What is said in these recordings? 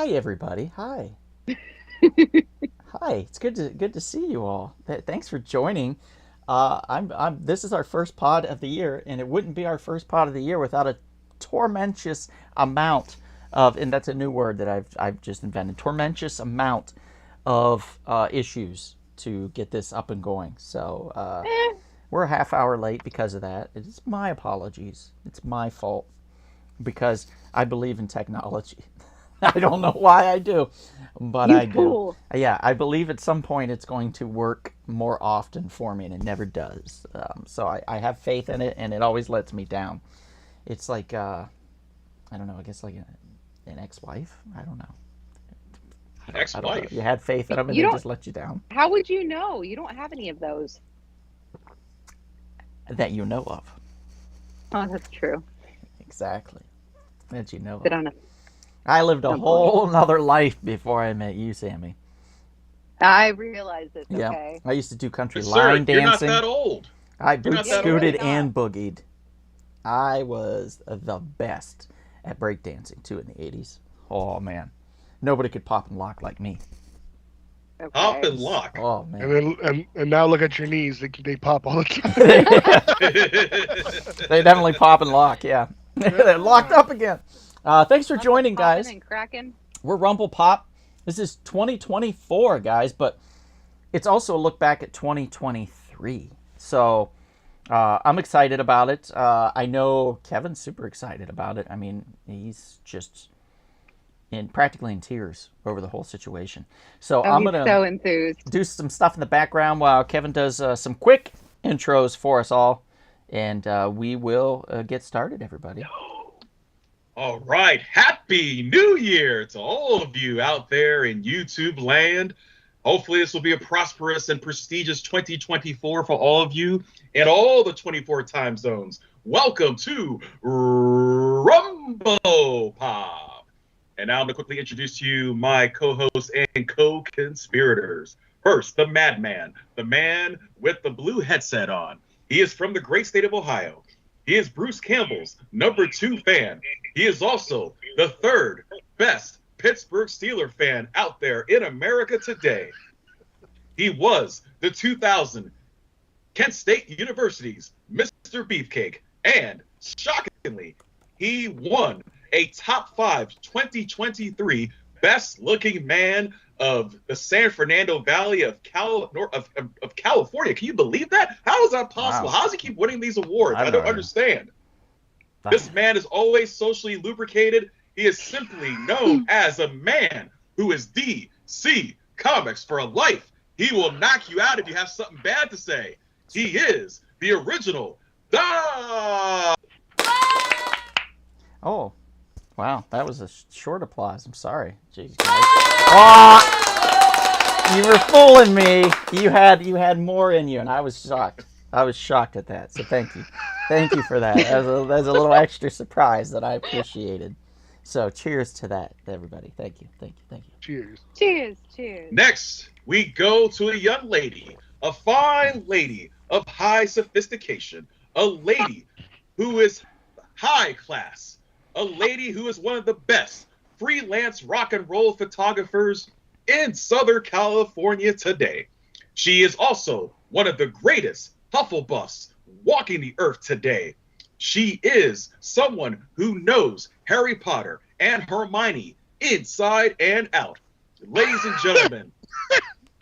Hi, everybody. Hi. Hi. It's good to see you all. Thanks for joining. I'm. This is our first pod of the year, and it wouldn't be our first pod of the year without a tormentous amount of, and that's a new word that I've just invented. Tormentous amount of issues to get this up and going. So Eh, we're a half hour late because of that. It's my apologies. It's my fault because I believe in technology. I don't know why I do, but you I do. fool. Yeah, I believe at some point it's going to work more often for me, and it never does. So I have faith in it, and it always lets me down. It's like, I don't know, I guess like an ex-wife? I don't know. I don't know. You Ex-wife. had faith in them, and You they don't, just let you down. how would you know? You don't have any of those. That you know of. Oh, that's true. Exactly. That you know Sit of. on a, I lived a oh boy. whole nother life before I met you, Sammy. I realize it's Yeah. okay. I used to do country But sir, line you're not dancing. that old. I You're boot not Yeah, that you're really scooted old. not. and boogied. I was the best at breakdancing too in the 80s. Oh man. Nobody could pop and lock like me. Hop Okay. and lock. Oh And man. then and now look at your knees; they pop all the They definitely pop and lock, yeah. They're locked time. up again. Thanks for Lots of joining, popping guys. and cracking. We're Rumble Pop. This is 2024, guys, but it's also a look back at 2023. So I'm excited about it. I know Kevin's super excited about it. I mean, he's just practically in tears over the whole situation. So Oh, I'm he's gonna so enthused. do some stuff in the background while Kevin does some quick intros for us all, and we will get started, everybody. All right. Happy New Year to all of you out there in YouTube land. Hopefully, this will be a prosperous and prestigious 2024 for all of you in all the 24 time zones. Welcome to Rumble Pop. And now I'm going to quickly introduce to you my co hosts and co conspirators. First, the madman, the man with the blue headset on. He is from the great state of Ohio. He is Bruce Campbell's #2 fan. He is also the third best Pittsburgh Steeler fan out there in America today. He was the 2000 Kent State University's Mr. Beefcake. And shockingly, he won a top 5 2023 best looking man of the San Fernando Valley of California. Can you believe that? How is that possible? Wow. How does he keep winning these awards? I I don't don't know. understand. This man is always socially lubricated. He is simply known as a man who is DC Comics for life. He will knock you out if you have something bad to say. He is the original Dom. Oh, wow, that was a short applause. I'm sorry. Jeez, guys. Oh, you were fooling me. You had more in you, and I was shocked. I was shocked at that. So thank you for that. That was a little extra surprise that I appreciated. So cheers to that, everybody. Thank you. Cheers. Cheers, cheers. Next, we go to a young lady, a fine lady of high sophistication, a lady who is high class, a lady who is one of the best freelance rock and roll photographers in Southern California today. She is also one of the greatest Hufflepuffs walking the earth today. She is someone who knows Harry Potter and Hermione inside and out. Ladies and gentlemen,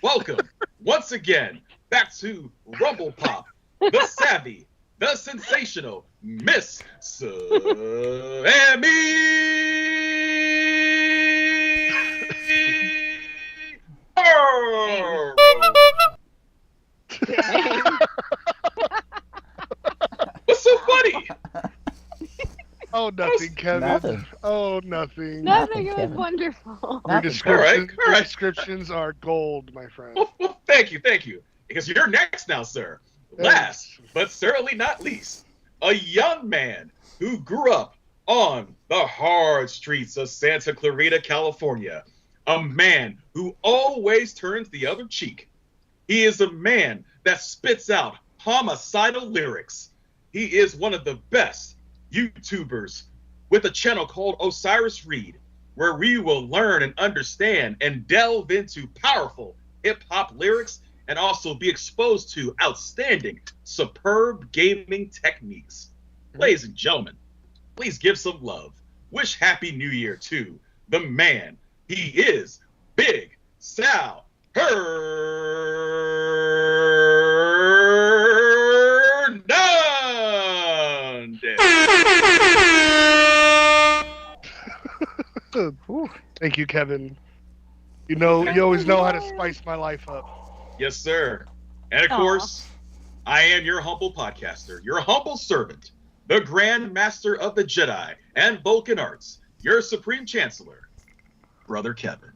welcome once again back to Rumble Pop, the savvy, the sensational Miss Sammy. Arr! Dang. What's so funny? Oh, nothing, Kevin. Nothing. Oh, nothing. Nothing. It was Kevin. wonderful. Your Nothing. descriptions, All right. descriptions are gold, my friend. Well, thank you. Because you're next now, sir. Last, but certainly not least, a young man who grew up on the hard streets of Santa Clarita, California. A man who always turns the other cheek. He is a man that spits out homicidal lyrics. He is one of the best YouTubers with a channel called Osiris Reed. where we will learn and understand and delve into powerful hip hop lyrics and also be exposed to outstanding, superb gaming techniques. Ladies and gentlemen, please give some love. Wish Happy New Year to the man. He is Big Sal Hernandez. Thank you, Kevin. You always know how to spice my life up. Yes, sir. And of course, I am your humble podcaster, your humble servant, the Grand Master of the Jedi and Vulcan Arts, your Supreme Chancellor, Brother Kevin.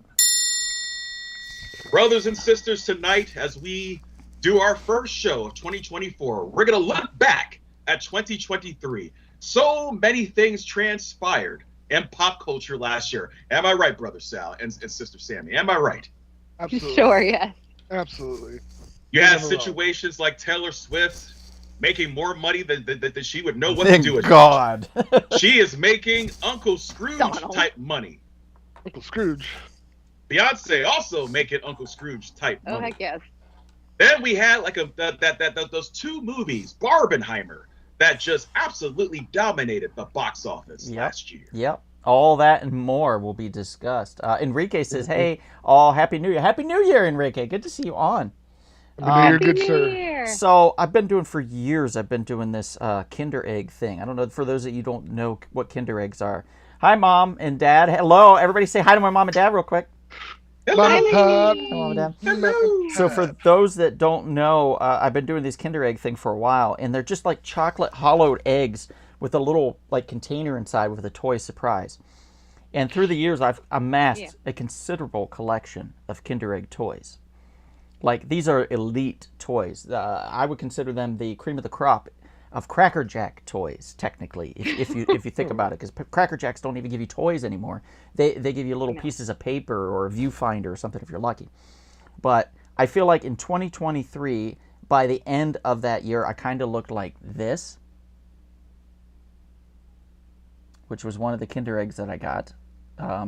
Brothers and sisters, tonight, as we do our first show of 2024, we're going to look back at 2023. So many things transpired in pop culture last year. Am I right, Brother Sal and Sister Sammy? Am I right? Absolutely. Sure, yes. Absolutely. You had Never wrong. situations like Taylor Swift making more money than she would know what to Thank do with. God. She is making Uncle Scrooge Donald. type money. Uncle Scrooge. Beyonce also making Uncle Scrooge type Oh, money. heck yes. Then we had like those two movies, Barbenheimer, that just absolutely dominated the box office Yep. last year. Yep. All that and more will be discussed. Enrique says, hey, all Happy New Year. Happy New Year, Enrique. Good to see you on. You're good, Happy sir. New Year. So I've been doing for years, I've been doing this Kinder Egg thing. I don't know, for those that you don't know what Kinder Eggs are. Hi, Mom and Dad. Hello. Everybody say hi to my mom and dad real quick. Mama Pop. Hi, Mom and Dad. Hello. So for those that don't know, I've been doing these Kinder Egg thing for a while, and they're just like chocolate hollowed eggs with a little like container inside with a toy surprise. And through the years, I've amassed a considerable collection of Kinder Egg toys. Like, these are elite toys. I would consider them the cream of the crop of Cracker Jack toys, technically, if you think about it, because Cracker Jacks don't even give you toys anymore. They give you little pieces of paper or a viewfinder or something if you're lucky. But I feel like in 2023, by the end of that year, I kind of looked like this, which was one of the Kinder Eggs that I got.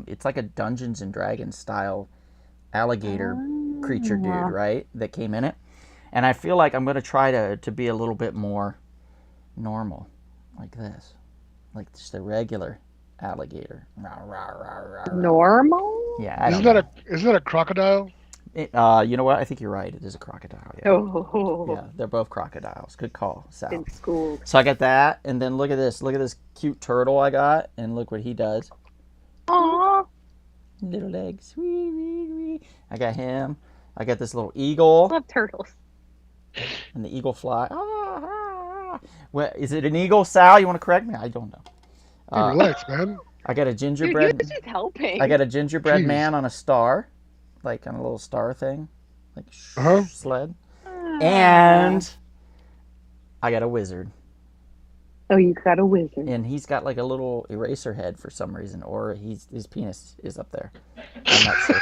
It's like a Dungeons and Dragons style alligator creature dude, right? That came in it. And I feel like I'm going to try to be a little bit more normal, like this. Like just a regular alligator. Normal? Yeah, I Isn't don't that a crocodile? know. You know what? I think you're right. It is a crocodile. Yeah. Oh, Yeah, they're both crocodiles. Good call, Sal. been schooled. So I got that, and then look at this. Look at this cute turtle I got, and look what he does. Aw. Little legs. Wee, wee, wee. I got him. I got this little eagle, Love turtles. and the eagle fly. What, is it an eagle, Sal? You want to correct me? I don't know. Hey, relax, man. I got a Dude, gingerbread. you're just helping. I got a gingerbread Jeez. man on a star, like on a little star thing, like Uh-huh. sled. And I got a wizard, Oh, you got a wizard. and he's got like a little eraser head for some reason, or his penis is up there. I'm not sure.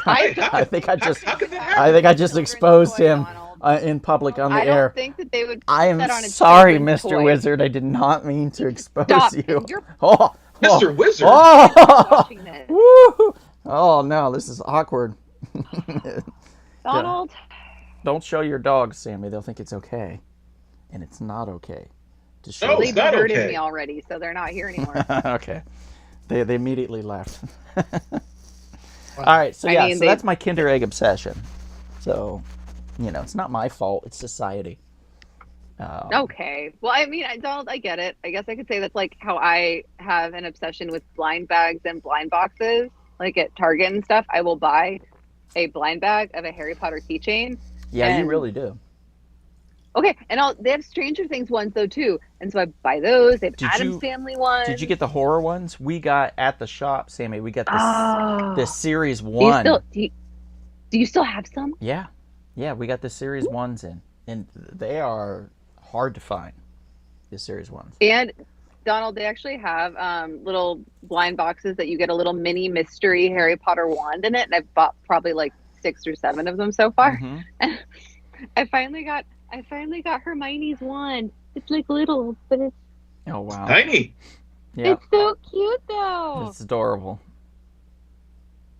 I think I just How could that I happen? think I just exposed Toy, him Donald. in public on the I don't air. think that they would. I am put that on a sorry, children's Mr. toy. Wizard. I did not mean to expose Stop. you. You're Oh, Mr. Wizard. Oh, watching this. woo. Oh no, this is awkward. Donald. Don't show your dogs, Sammy. They'll think it's okay, and it's not okay to show. No, They it's not deserted okay. me already, so they're not here anymore. Okay, they immediately left. All right, so I yeah, mean, so they- that's my Kinder Egg obsession. So, it's not my fault. It's society. Okay. Well, I mean, Donald, I get it. I guess I could say that's like how I have an obsession with blind bags and blind boxes. Like at Target and stuff, I will buy a blind bag of a Harry Potter keychain. Yeah, you and- really do. Okay, and they have Stranger Things ones though too, and so I buy those. They have Did Addams you- Family ones. Did you get the horror ones? We got at the shop, Sammy. We got this Oh. the series Do you one. still do you still have some? Yeah, we got the series ones in, and they are hard to find. The series ones. And Donald, they actually have little blind boxes that you get a little mini mystery Harry Potter wand in it, and I've bought probably like 6 or 7 of them so far. Mhm. And I finally got Hermione's wand. It's like little, but it's Oh wow. Tiny. Yeah, It's so cute though. it's adorable.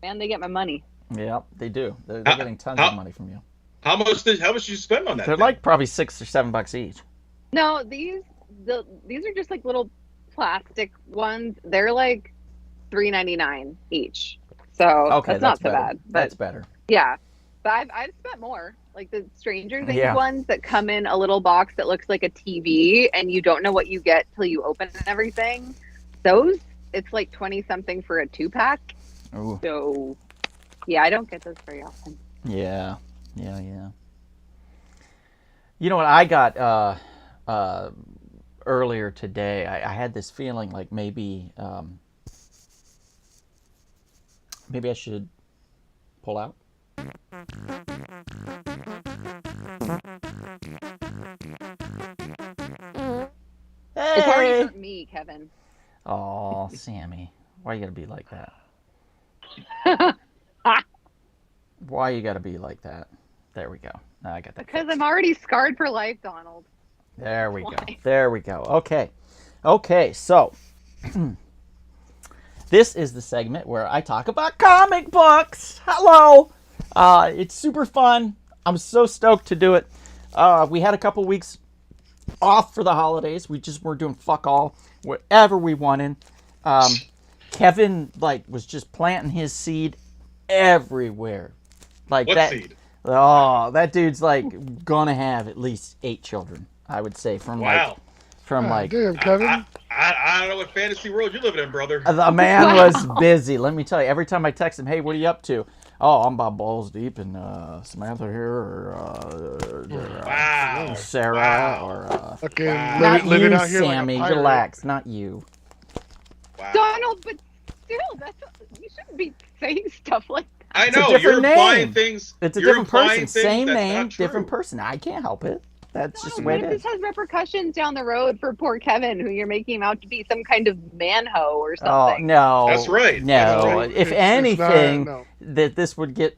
Man, they get my money. Yeah, they do. They're How- getting tons how- of money from you. How much did you spend on that? They're thing? like probably $6 or $7 each. No, these are just like little plastic ones. They're like $3.99 each. So Okay, that's not so better. bad. But That's better. yeah. But I've spent more. Like the Stranger Things Yeah. ones that come in a little box that looks like a TV and you don't know what you get till you open everything. Those, it's like 20 something for a 2-pack. Ooh. So yeah, I don't get those very often. Yeah. You know what I got earlier today? I had this feeling like maybe I should pull out. It's already Hey! hurt me, Kevin. Oh, Sammy, why you gotta be like that? Why you gotta be like that? There we go. Now I got that. Because fixed. I'm already scarred for life, Donald. There we go. Why? There we go. Okay. So this is the segment where I talk about comic books. Hello. It's super fun. I'm so stoked to do it. We had a couple weeks off for the holidays. We just were doing fuck all, whatever we wanted. Kevin was just planting his seed everywhere. What that. seed? Oh, that dude's gonna have at least 8 children. I would say from Wow. Damn, Kevin. I don't know what fantasy world you're living in, brother. The man was busy. Let me tell you. Every time I text him, "Hey, what are you up to?" "Oh, I'm about balls deep in Samantha here, or Wow. Sarah, Wow. or Fucking Wow. not living you, out here Sammy. like a pirate. Relax, not you." Wow. Donald, but still, you shouldn't be saying stuff like that. I It's a know different you're implying name. things. It's a you're different implying person. things Same that's name, not true. different person. I can't help it. That's just the Donald, way what it if is. this has repercussions down the road for poor Kevin, who you're making him out to be some kind of man-ho or Oh something? no! That's right. No, That's right. if It's not- anything, no. that this would get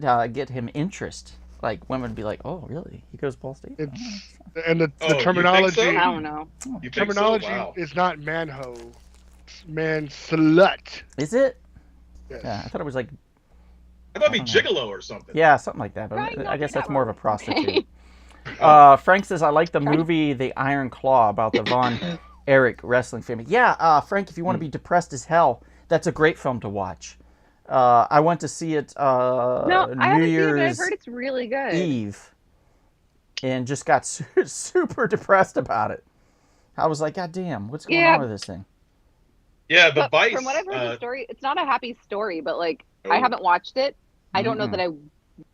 him interest. Like women would be like, "Oh, really? He goes balls deep." It's and the Oh, you think terminology. so? I don't know. You think Terminology so? Wow. is not manho. It's man slut. Is it? Yes. Yeah, I thought it was like, I thought it'd be I don't gigolo or something. yeah, something like that. But Right, I guess no, that's you're more of a not wrong. prostitute. Frank says, "I like the movie The Iron Claw about the Von Erich wrestling family." Yeah, Frank, if you want to be depressed as hell, that's a great film to watch. I went to see it No, I New haven't seen it, but I've Year's heard it's really good. Eve, and just got super depressed about it. I was like, "God damn, what's going Yeah. on with this thing?" Yeah, the But Vice. from what I've heard, the story, it's not a happy story, but I oh. haven't watched it. I don't know Mm-mm. that I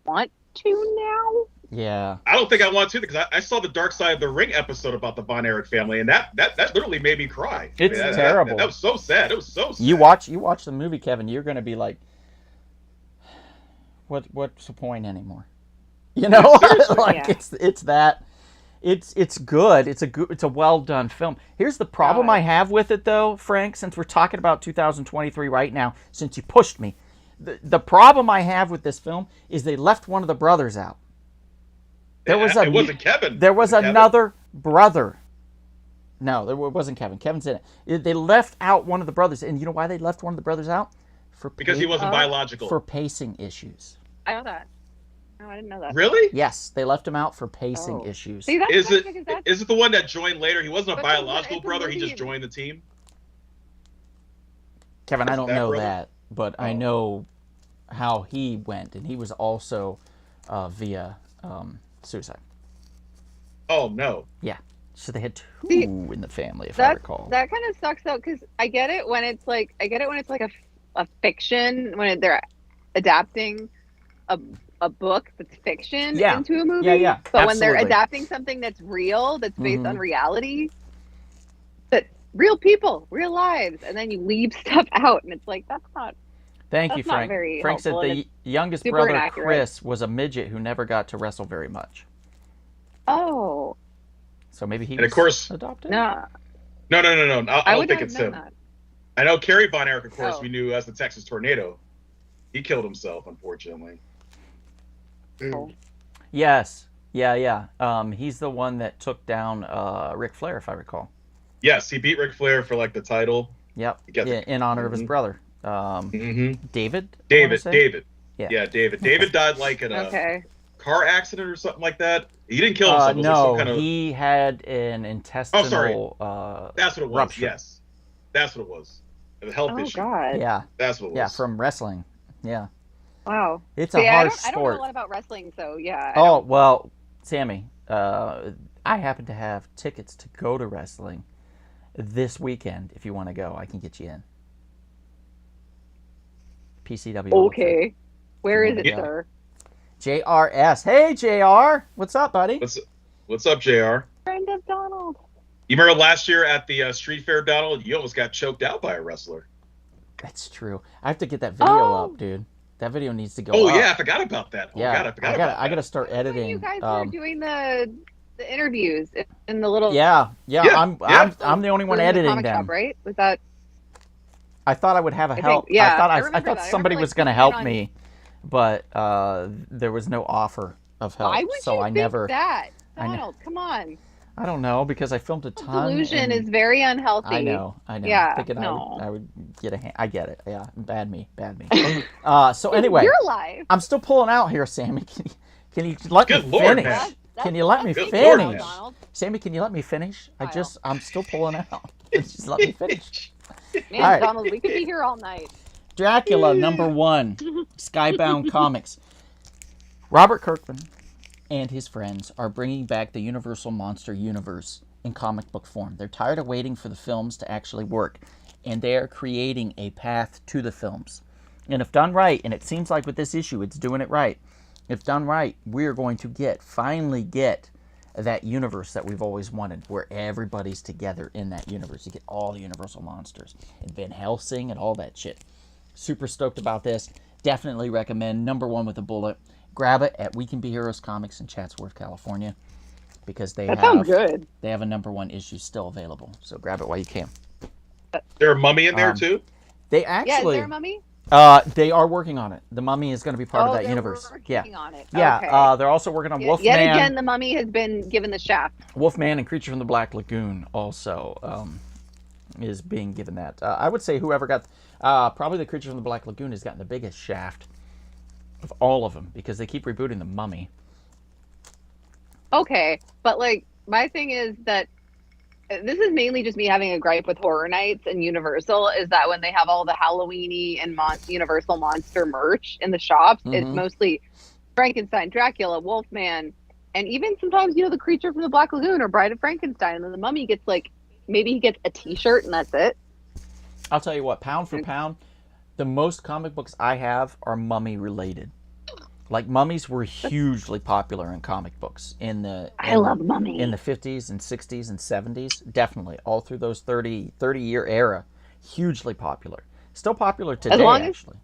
want to now. Yeah. I don't think I want to because I saw the Dark Side of the Ring episode about the Von Erich family, and that literally made me cry. It's That- terrible. That was so sad. It was so sad. You watch the movie, Kevin. You're gonna be like, what's the point anymore? You know, seriously. Yeah. it's that. It's good. It's a well done film. Here's the problem I have with it though, Frank. Since we're talking about 2023 right now, since you pushed me, the problem I have with this film is they left one of the brothers out. There was it wasn't Kevin. There was Kevin? another brother. No, there wasn't Kevin. Kevin's in it. They left out one of the brothers, and you know why they left one of the brothers out? Because he wasn't biological. for pacing issues. I know that. No, I didn't know that. Really? Yes, they left him out for pacing Oh. issues. See, that's Is because it that's is it the one that joined later? He wasn't a But biological it's a brother. He just movie. joined the team. Kevin, I Is don't that know brother? that, but I Oh. know how he went, and he was also via suicide. Oh no. So they had two See, in the family, if I recall. that kind of sucks though, because I get it when it's like a fiction when they're adapting a book that's fiction Yeah. into a movie. Yeah, But when they're absolutely. adapting something that's real, that's based Mhm. on reality, that real people, real lives, and then you leave stuff out, and it's like that's not. Thank that's you, not Frank. very Frank said helpful, and the youngest super brother, inaccurate. Chris, was a midget who never got to wrestle very much. Oh So maybe he And of was course- adopted? no, No. I I don't would think not it's have known him. that. I know Kerry Von Erich, of course, Oh. we knew as the Texas Tornado. He killed himself, unfortunately. Oh. Yes. Yeah. He's the one that took down Ric Flair, if I recall. Yes, he beat Ric Flair for the title. Yep. You got the- In honor of his Mhm. brother, David. I wanna say? David. Yeah. Yeah, David. David died like in a Okay. car accident or something like that. He didn't kill himself. It was like some No, kind of. he had an Oh, sorry. intestinal That's what it was. rupture. Yes, that's what it was. A health Oh issue. God. Yeah, That's what it was. yeah, from wrestling. Yeah, Wow. it's See, a I harsh don't know a sport. lot about wrestling, so yeah. Oh well, Sammy, I happen to have tickets to go to wrestling this weekend. If you want to go, I can get you in. PCW. Okay. Where is wanna it, go. sir? JRS. Hey, JR. What's up, buddy? What's up, Jr. Friend of Donald. You remember last year at the street fair, Donald? You almost got choked out by a wrestler. That's true. I have to get that video Oh. up, dude. That video needs to go Oh up. yeah, I forgot about that. Oh Yeah, God, I forgot about that. I gotta start When editing. you guys were doing the interviews in the little Yeah. Yeah, I'm the only one room in the editing comic them. shop, right? Was that I thought I would have a think- help. yeah, I thought I I remember thought that. I somebody remember, was like, going to peeking help on- me, but there was no offer of help. why would so you I think never. that? I know. Donald, come on. I don't know because I filmed a ton. Delusion and is very unhealthy. I know. Yeah, Thinking no. I would get a hand. I get it. Yeah, bad me. So anyway, You're alive. I'm still pulling out here, Sammy. Can you let Good me Lord, finish? man. Can you let me Good finish? Lord, Donald. Sammy, can you let me finish? Kyle. I'm still pulling out. Just let me finish. Man, All right. Donald, we could be here all night. Dracula #1, Skybound Comics. Robert Kirkman and his friends are bringing back the Universal Monster Universe in comic book form. They're tired of waiting for the films to actually work, and they are creating a path to the films. And if done right, and it seems like with this issue, it's doing it right. If done right, we are going to finally get that universe that we've always wanted, where everybody's together in that universe. You get all the Universal monsters and Van Helsing and all that shit. Super stoked about this. Definitely recommend #1 with a bullet. Grab it at We Can Be Heroes Comics in Chatsworth, California, because That sounds good. they have a #1 issue still available. So grab it while you can. There a mummy in there Um, too? They Yeah, is actually, there a mummy? they are working on it. The Mummy is going to be part of that they're universe. working on it. Yeah. Okay. They're also working on Yet Wolfman. again, the mummy has been given the shaft. Wolfman and Creature from the Black Lagoon also is being given that. I would say whoever got, probably the Creature from the Black Lagoon has gotten the biggest shaft of all of them because they keep rebooting the Mummy. Okay, but like my thing is that this is mainly just me having a gripe with Horror Nights and Universal is that when they have all the Halloweeny and Universal monster merch in the shops, it's Mhm. mostly Frankenstein, Dracula, Wolfman, and even sometimes the Creature from the Black Lagoon or Bride of Frankenstein, and then the Mummy gets like maybe he gets a T-shirt and that's it. I'll tell you what, pound for pound, the most comic books I have are Mummy related. Like mummies were hugely popular in comic books in the I love Mummy. in the 50s and 60s and 70s, definitely all through those 30-year era, hugely popular. Still popular today, long as- actually.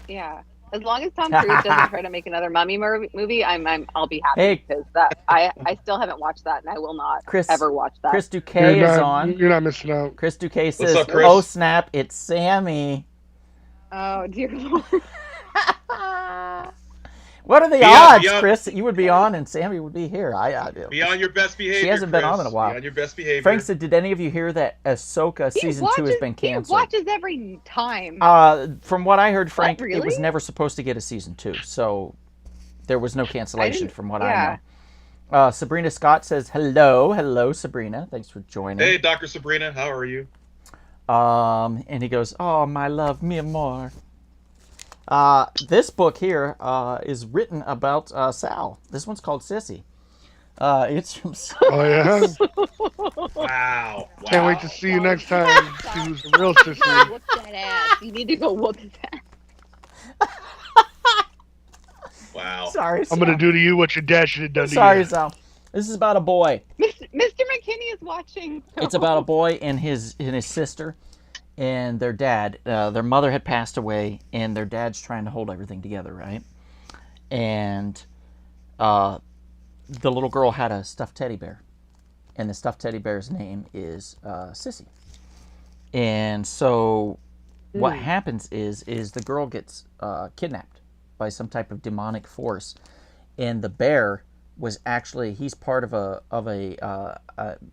Yeah. As long as Tom Cruise doesn't try to make another Mummy movie, I'll be happy Hey. because that I still haven't watched that and I will not Chris- ever watch that. Chris Duquet is on. You're not missing out. Chris Duquet says, up, Chris? "Oh snap, it's Sammy." Oh dear Lord. What are the Beyond- odds, beyond- Chris, that you would be on and Sammy would be here? Be on your best behavior. She hasn't been Chris. on in a while. Be on your best behavior. Frank said, "Did any of you hear that Ahsoka season 2 has been He canceled?" watches every time. From what I heard, Frank, it was really? never supposed to get a season 2, so there was no cancellation didn't- from what yeah. I know. Sabrina Scott says, "Hello, Sabrina. Thanks for joining." Hey, Dr. Sabrina, how are you? And he goes, "Oh, my love, mi amor." This book here is written about Sal. This one's called Sissy. It's from Oh yeah. Wow. Can't wait to see you next time. See who's the real sister. Whoop that ass. You need to go whoop his ass. Wow. Sorry, I'm gonna do to you what your dad should have done to Sorry, you. Sal. This is about a boy. Mr. McKinney is watching. It's about a boy and his sister and their dad. Their mother had passed away, and their dad's trying to hold everything together, right? And the little girl had a stuffed teddy bear, and the stuffed teddy bear's name is Sissy. And so what happens is the girl gets kidnapped by some type of demonic force, and the bear was actually, he's part of a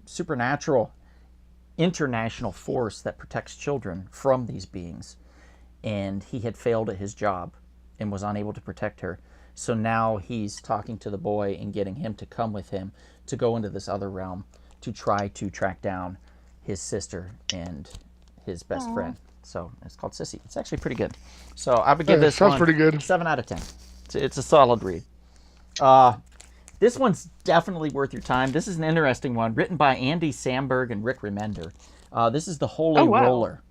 supernatural international force that protects children from these beings, and he had failed at his job and was unable to protect her. So now he's talking to the boy and getting him to come with him to go into this other realm to try to track down his sister and his best friend. So it's called Sissy. It's actually pretty good. So I would give this sounds one pretty good. 7 out of 10. It's a solid read. This one's definitely worth your time. This is an interesting one, written by Andy Samberg and Rick Remender. This is The Holy Roller.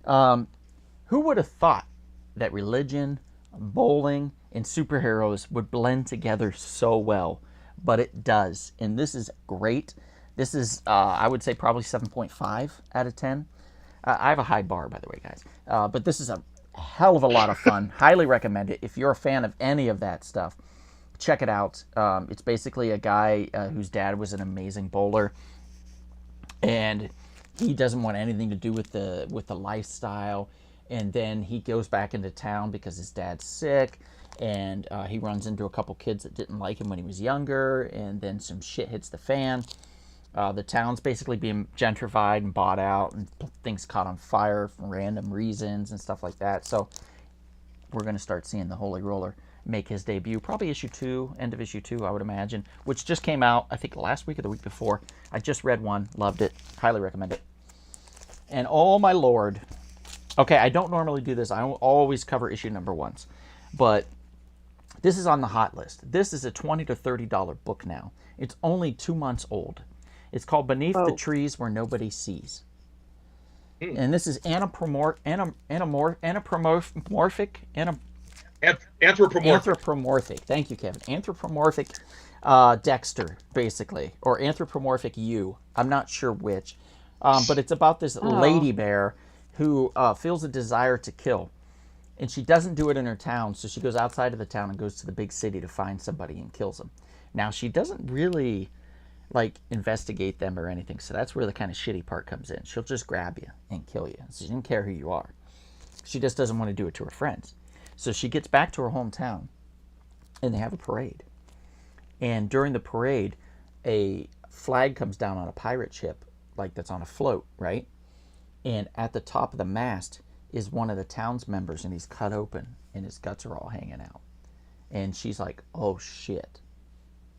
Who would have thought that religion, bowling, and superheroes would blend together so well? But it does. And this is great. This is, I would say, probably 7.5 out of 10. I have a high bar, by the way, guys. But this is a hell of a lot of fun. Highly recommend it. If you're a fan of any of that stuff, check it out. It's basically a guy whose dad was an amazing bowler, and he doesn't want anything to do with the lifestyle. And then he goes back into town because his dad's sick, and he runs into a couple kids that didn't like him when he was younger, and then some shit hits the fan. The town's basically being gentrified and bought out, and things caught on fire for random reasons and stuff like that. So we're going to start seeing the Holy Roller make his debut, probably issue 2, end of issue 2, I would imagine, which just came out, I think, last week or the week before. I just read one, loved it, highly recommend it. And oh my lord, okay, I don't normally do this. I always cover issue number 1s, but this is on the hot list. This is a $20 to $30 book now. It's only 2 months old. It's called Beneath the Trees Where Nobody Sees. And this is anthropomorphic Anthropomorphic. Thank you, Kevin. Anthropomorphic Dexter, basically, or anthropomorphic you. I'm not sure which, but it's about this lady bear who feels a desire to kill, and she doesn't do it in her town, so she goes outside of the town and goes to the big city to find somebody and kills them. Now she doesn't really investigate them or anything, so that's where the kind of shitty part comes in. She'll just grab you and kill you. So she doesn't care who you are. She just doesn't want to do it to her friends. So she gets back to her hometown, and they have a parade. And during the parade, a flag comes down on a pirate ship, that's on a float, right? And at the top of the mast is one of the town's members, and he's cut open, and his guts are all hanging out. And she's like, oh shit,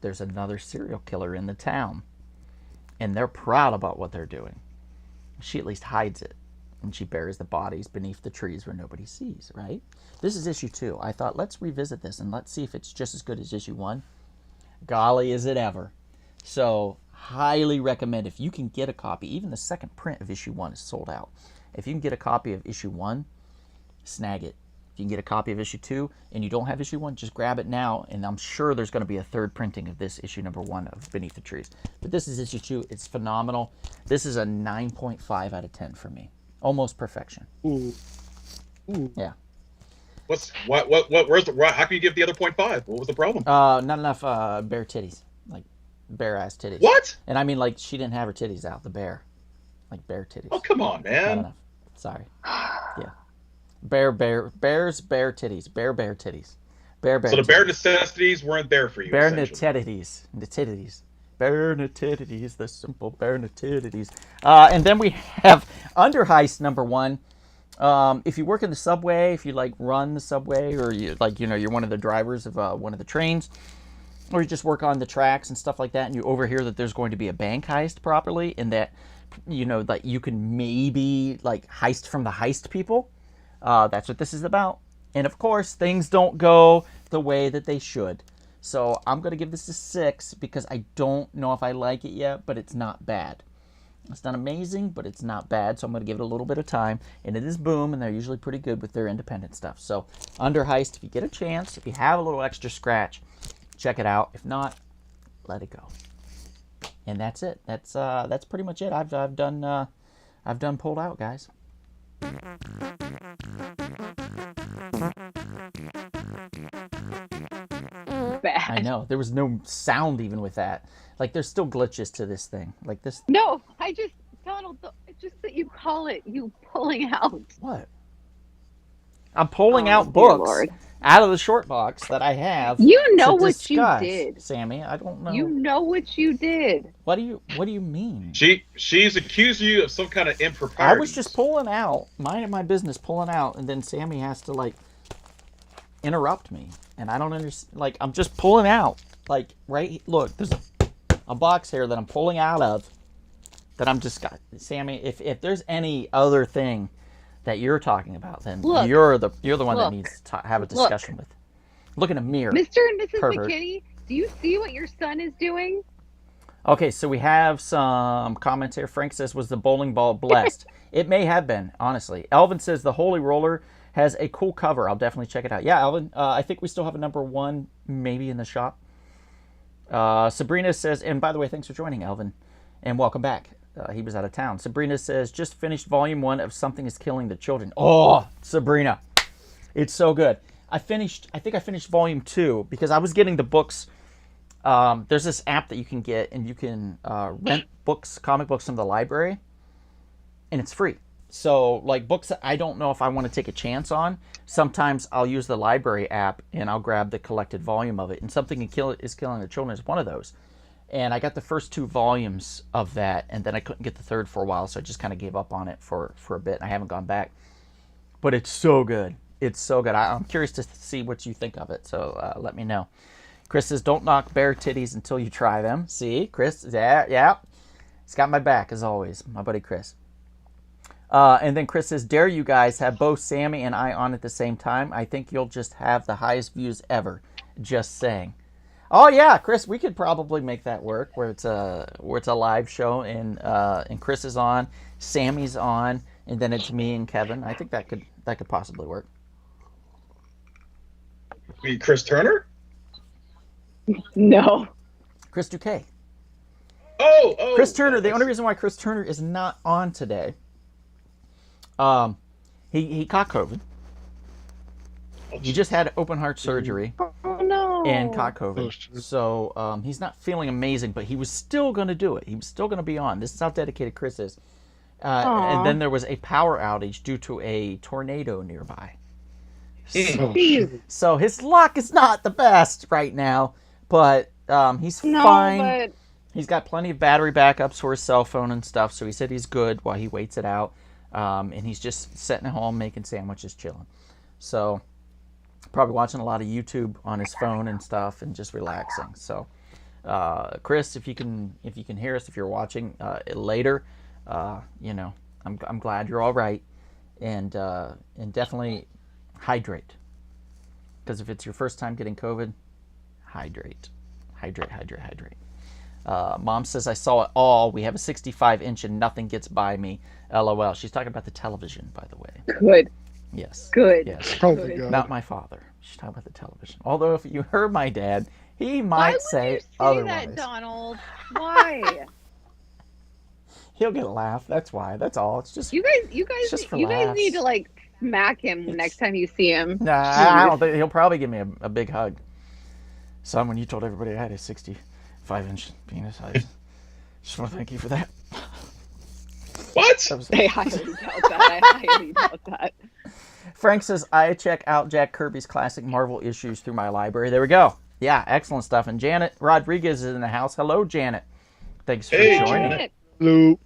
there's another serial killer in the town. And they're proud about what they're doing. She at least hides it. And she buries the bodies beneath the trees where nobody sees, right? This is issue 2. I thought, let's revisit this and let's see if it's just as good as issue 1. Golly, is it ever. So, highly recommend, if you can get a copy, even the second print of issue 1 is sold out. If you can get a copy of issue 1, snag it. If you can get a copy of issue 2 and you don't have issue 1, just grab it now, and I'm sure there's going to be a third printing of this issue number 1 of Beneath the Trees. But this is issue 2. It's phenomenal. This is a 9.5 out of 10 for me. Almost perfection. Ooh. Yeah. Where's how can you give the other 0.5? What was the problem? Not enough bare titties, bare ass titties. What? And I mean, she didn't have her titties out. The bear, bare titties. Oh, come on, Not man. enough. Sorry. Yeah. Bears, bare titties. Bare titties. Bare. So the bare necessities weren't there for you. Bare essentially. nativities. Bare nativities, the simple bare nativities. And then we have Under Heist number 1. If you work in the subway, if you run the subway, or you're one of the drivers of one of the trains, or you just work on the tracks and stuff like that, and you overhear that there's going to be a bank heist properly, and that you can maybe heist from the heist people. That's what this is about. And of course, things don't go the way that they should. So I'm going to give this a 6 because I don't know if I like it yet, but it's not bad. It's not amazing, but it's not bad, so I'm going to give it a little bit of time. And it is Boom, and they're usually pretty good with their independent stuff. So Under Heist, if you get a chance, if you have a little extra scratch, check it out. If not, let it go. And that's it. That's pretty much it. I've done pulled out, guys. Bad. I know. There was no sound even with that. There's still glitches to this thing. This. No, Donald, it's just that you call it you pulling out. What? I'm pulling out dear books Lord. out of the short box that I have. You know to what discuss, you did. Sammy. I don't know. You know what you did. What do you mean? She's accused you of some kind of I impropriety. was just pulling out, minding my business, pulling out, and then Sammy has to like interrupt me, and I don't understand. Like I'm just pulling out, like right. Look, there's a box here that I'm pulling out of. That I'm just got, Sammy. If there's any other thing that you're talking about, then Look. you're the one that Look. needs to have a discussion with. Look in a mirror. Mr. and Mrs. Pervert. McKinney, do you see what your son is doing? Okay, so we have some comments here. Frank says, was the bowling ball blessed? It may have been, honestly. Elvin says, the Holy Roller has a cool cover. I'll definitely check it out. Yeah, Elvin, I think we still have a number 1 maybe in the shop. Sabrina says, and by the way, thanks for joining, Elvin, and welcome back. He was out of town. Sabrina says, just finished volume 1 of Something is Killing the Children. Oh, Sabrina. It's so good. I think I finished volume 2 because I was getting the books. There's this app that you can get, and you can rent books, comic books from the library, and it's free. So, like books that I don't know if I want to take a chance on, sometimes I'll use the library app, and I'll grab the collected volume of it. And Something is Killing the Children is one of those. And I got the first 2 volumes of that, and then I couldn't get the third for a while, so I just kind of gave up on it for a bit, and I haven't gone back. But it's so good. It's so good. I'm curious to see what you think of it, so let me know. Chris says, don't knock bear titties until you try them. See, Chris, yeah. He's got my back, as always, my buddy Chris. And then Chris says, dare you guys have both Sammy and I on at the same time? I think you'll just have the highest views ever. Just saying. Oh yeah, Chris, we could probably make that work where it's a live show and Chris is on, Sammy's on, and then it's me and Kevin. I think that could possibly work. Wait, Chris Turner? No. Chris Duquet. Oh. Chris Turner. The only reason why Chris Turner is not on today, he caught COVID. He just had open heart surgery. Oh no. And caught COVID. So he's not feeling amazing, but he was still going to do it. He was still going to be on. This is how dedicated Chris is. And then there was a power outage due to a tornado nearby. So his luck is not the best right now, but he's fine. But... He's got plenty of battery backups for his cell phone and stuff, so he said he's good while he waits it out. And he's just sitting at home making sandwiches, chilling. So probably watching a lot of YouTube on his phone and stuff and just relaxing. So Chris, if you can hear us, if you're watching later, I'm glad you're all right, and definitely hydrate, because if it's your first time getting COVID, hydrate. Mom says, I saw it all. We have a 65-inch and nothing gets by me. LOL. She's talking about the television, by the way. Good. Yes. Good. Yes. Oh my God. Not my father. She's talking about the television. Although if you heard my dad, he might say otherwise. That, Donald? Why? He'll get a laugh. That's why. That's all. It's just You guys need to like smack him next time you see him. Nah, I don't think he'll probably give me a big hug. Son, when you told everybody I had a 65-inch penis, I just want to thank you for that. What? I highly doubt that. Frank says, I check out Jack Kirby's classic Marvel issues through my library. There we go. Yeah, excellent stuff. And Janet Rodriguez is in the house. Hello, Janet. Thanks for joining. Janet. Hello.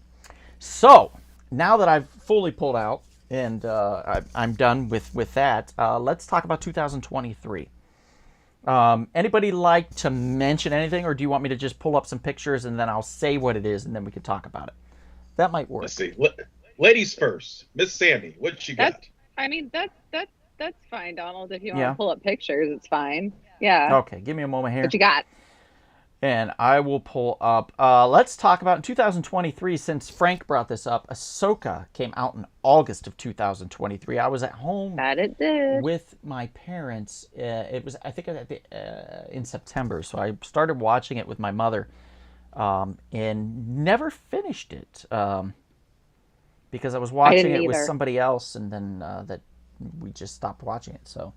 So, now that I've fully pulled out and I'm done with that, let's talk about 2023. Anybody like to mention anything, or do you want me to just pull up some pictures and then I'll say what it is and then we can talk about it? That might work. Let's see. Ladies first. Miss Sandy, what you got? I mean, that's fine, Donald. If you want to pull up pictures, it's fine. Yeah. Okay, give me a moment here. What you got? And I will pull up. Let's talk about in 2023, since Frank brought this up, Ahsoka came out in August of 2023. I was at home with my parents. It was, I think, in September. So I started watching it with my mother and never finished it because I was watching it with somebody else, and then that we just stopped watching it. So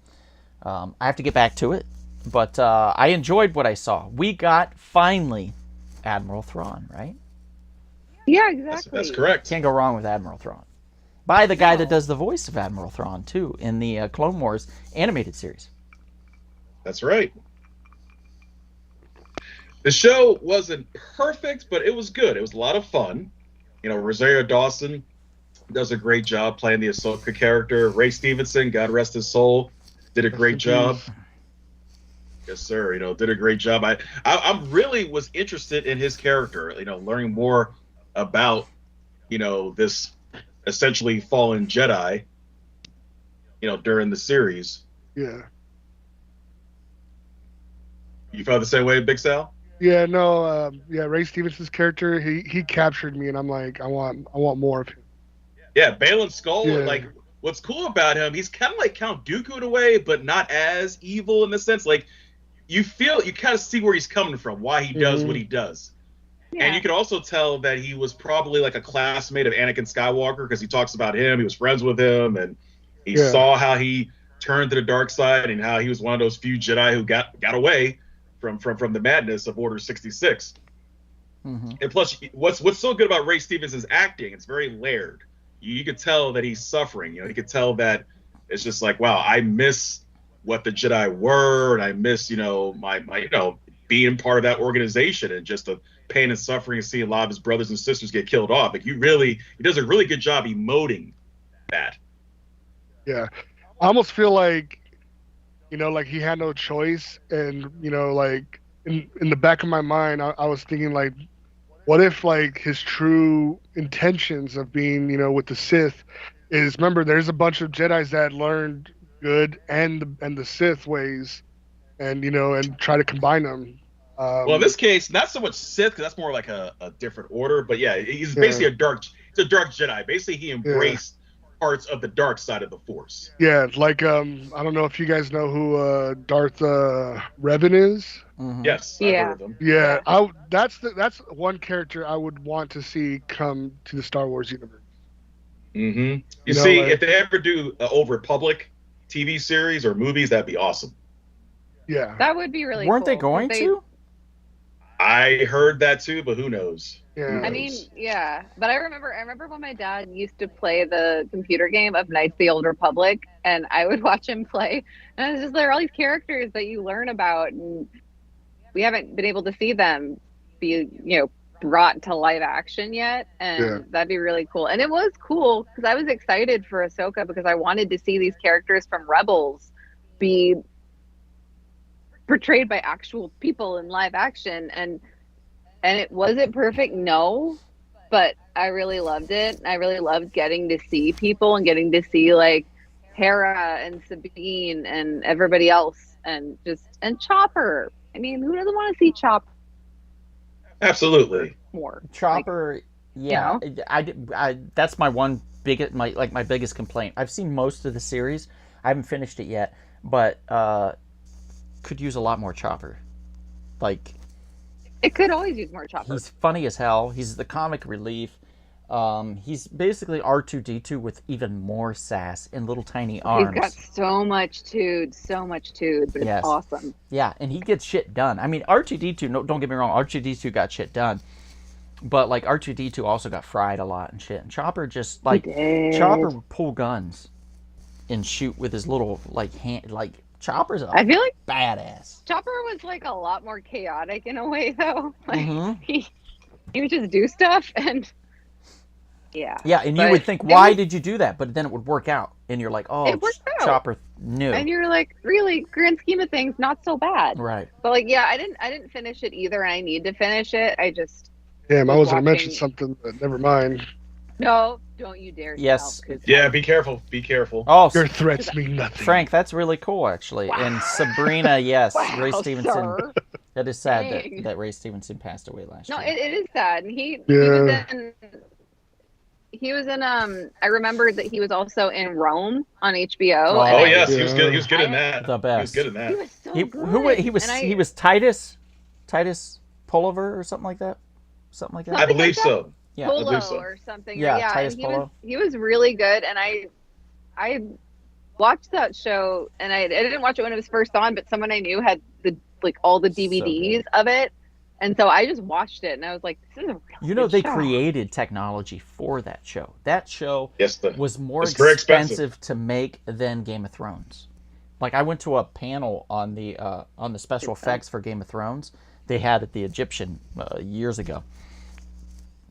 I have to get back to it. But I enjoyed what I saw. We got, finally, Admiral Thrawn, right? Yeah, exactly. That's correct. Can't go wrong with Admiral Thrawn. by the guy that does the voice of Admiral Thrawn too in the Clone Wars animated series. That's right. The show wasn't perfect, but it was good. It was a lot of fun. You know, Rosario Dawson does a great job playing the Ahsoka character. Ray Stevenson, God rest his soul, did a great job. Yes, sir. You know, did a great job. I really was interested in his character. You know, learning more about, you know, this essentially fallen Jedi. You know, during the series. Yeah. You felt the same way, Big Sal? Yeah, no, Ray Stevenson's character, he captured me, and I'm like, I want more of him. Yeah, Baylan Skoll, Yeah. like, what's cool about him, he's kind of like Count Dooku in a way, but not as evil in the sense. Like, you kind of see where he's coming from, why he does what he does. Yeah. And you can also tell that he was probably like a classmate of Anakin Skywalker, because he talks about him, he was friends with him, and he saw how he turned to the dark side and how he was one of those few Jedi who got away from the madness of Order 66. Mm-hmm. And plus, what's so good about Ray Stevens' acting, it's very layered. You could tell that he's suffering. You know, you could tell that it's just like, wow, I miss what the Jedi were, and I miss, you know, my you know, being part of that organization, and just the pain and suffering of seeing a lot of his brothers and sisters get killed off. Like, he does a really good job emoting that. Yeah. I almost feel like, you know, like he had no choice, and, you know, like in the back of my mind, I was thinking, like, what if, like, his true intentions of being, you know, with the Sith is, remember, there's a bunch of Jedis that learned good and the Sith ways, and, you know, and try to combine them. Well, in this case, not so much Sith, because that's more like a different order, but yeah, he's basically a dark Jedi. Basically, he embraced parts of the dark side of the Force. Yeah, like, I don't know if you guys know who Darth Revan is. Mm-hmm. Yes, I've heard of him. Yeah, that's one character I would want to see come to the Star Wars universe. Mm-hmm. You know, see, like, if they ever do an Old Republic TV series or movies, that'd be awesome. Yeah. That would be really Weren't cool. they going to? I heard that too, but who knows? Yeah. I mean, yeah, but I remember when my dad used to play the computer game of Knights of the Old Republic, and I would watch him play, and it's just there are all these characters that you learn about, and we haven't been able to see them be, you know, brought to live action yet, and that'd be really cool. And it was cool because I was excited for Ahsoka because I wanted to see these characters from Rebels be portrayed by actual people in live action, and it wasn't perfect, no, but I really loved it. I really loved getting to see people and getting to see, like, Hera and Sabine and everybody else, and Chopper. I mean, who doesn't want to see Chopper Absolutely. more? Chopper, yeah, you know? I that's my biggest complaint. I've seen most of the series. I haven't finished it yet, but could use a lot more Chopper. Like, It could always use more Chopper. he's funny as hell. He's the comic relief. He's basically R2-D2 with even more sass and little tiny arms. He's got so much tood, but it's awesome. Yeah, and he gets shit done. I mean, R2-D2, no, don't get me wrong, R2-D2 got shit done. But, like, R2-D2 also got fried a lot and shit. And Chopper just, like, Chopper would pull guns and shoot with his little, like, hand, like, Chopper's I feel like badass. Chopper was, like, a lot more chaotic in a way, though. Like, Mhm. he would just do stuff, and yeah. Yeah, and you But would think, why did you do that? But then it would work out. And you're like, oh, It worked out. Chopper knew. And you're like, really, grand scheme of things, not so bad. Right. But, like, yeah, I didn't finish it either, and I need to finish it. I just Damn, I was going to watching- mention something, but never mind. no, don't you dare. Yes. Sal, 'cause- Yeah, be careful. Be careful. Oh, Your threats mean nothing. Frank, that's really cool, actually. Wow. And Sabrina, yes, Wow, Ray Stevenson. sir. That is sad Dang. that Ray Stevenson passed away last No, year. it is sad. And he Yeah. was in I remembered that he was also in Rome on HBO. Oh, and Oh I- yes, he was good. He was good in that. The He was best. good in that. He was so He, good. who wa- he was And he was Titus Pulliver or something like that. Something like that. I believe so. Yeah. Polo believe so. or something. Yeah, Yeah, Titus and Polo. he was really good, and I watched that show, and I didn't watch it when it was first on, but someone I knew had all the DVDs of it, And so I just watched it, and I was like, "This is a really You know, good they show." created technology for that show. That show Yes, was more it's very expensive. expensive to make than Game of Thrones. Like, I went to a panel on the special effects for Game of Thrones. They had at the Egyptian years ago,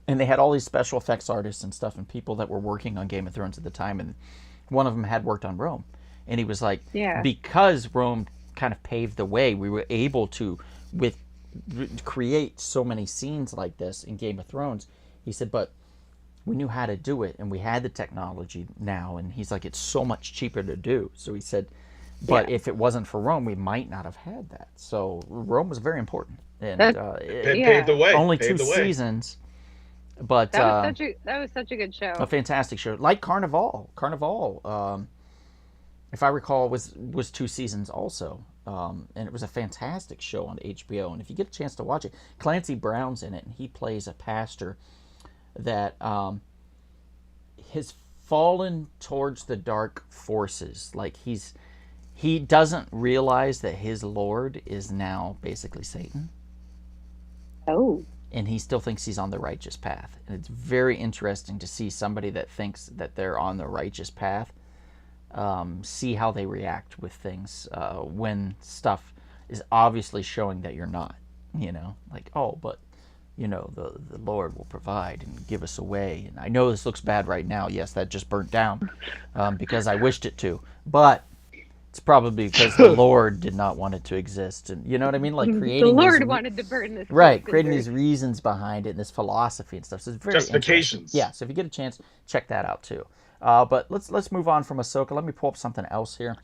and they had all these special effects artists and stuff, and people that were working on Game of Thrones at the time. And one of them had worked on Rome, and he was like, Yeah. because Rome kind of paved the way, we were able to create so many scenes like this in Game of Thrones. He said, but we knew how to do it, and we had the technology now. And he's like, it's so much cheaper to do. So he said, but if it wasn't for Rome, we might not have had that. So Rome was very important, and It paved the way. only Paved 2 the way. seasons, but That was such a good show. a fantastic show, like Carnival. If I recall, was 2 seasons also, and it was a fantastic show on HBO. And if you get a chance to watch it, Clancy Brown's in it, and he plays a pastor that has fallen towards the dark forces. Like, he doesn't realize that his Lord is now basically Satan, Oh, and he still thinks he's on the righteous path. And it's very interesting to see somebody that thinks that they're on the righteous path, see how they react with things when stuff is obviously showing that you're not. Like, oh, but the Lord will provide and give us a way. And I know this looks bad right now. Yes, that just burnt down because I wished it to, but it's probably because the Lord did not want it to exist. And you know what I mean? Like, creating the Lord these, wanted to burn this. right, place creating and these reasons behind it and this philosophy and stuff. So it's very Justifications. interesting. Yeah, so if you get a chance, check that out too. But let's move on from Ahsoka. Let me pull up something else here.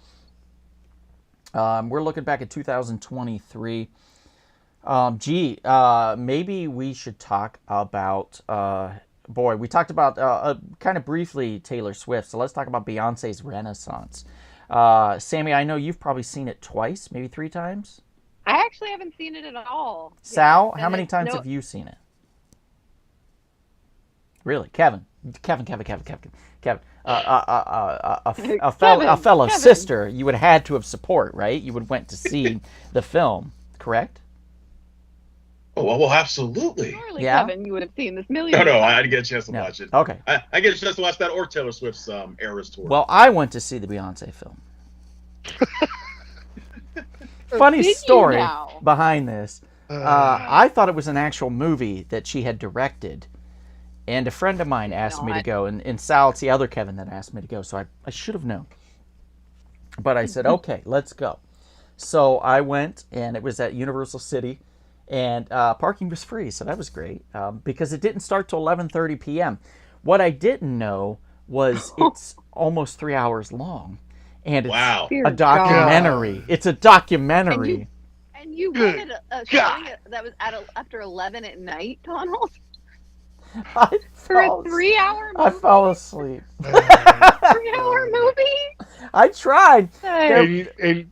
We're looking back at 2023. Maybe we should talk about, we talked about kind of briefly Taylor Swift, so let's talk about Beyonce's Renaissance. Sammy, I know you've probably seen it twice, maybe 3 times. I actually haven't seen it at all. Sal, Yeah, how many times have you seen it? Really? Kevin. A fellow Kevin. sister, you would have had to have support, right? You would have went to see the film, correct? Oh, well, absolutely. Surely, Yeah? Kevin, you would have seen this million. No, I times. didn't get a chance to No. watch it. Okay. I get a chance to watch that or Taylor Swift's Eras tour. Well, I went to see the Beyonce film. Funny Did you story now? behind this. I thought it was an actual movie that she had directed. And a friend of mine asked me to go. And Sal, it's the other Kevin that asked me to go. So I should have known. But I said, okay, let's go. So I went, and it was at Universal City. And parking was free, so that was great. Because it didn't start till 11:30 p.m. What I didn't know was it's almost 3 hours long. And it's Wow. Dear a documentary. God. It's a documentary. And you Good wanted a showing that was after 11 at night, Donald, I for a fell- 3-hour I movie. fell asleep. 3-hour movie. I tried. And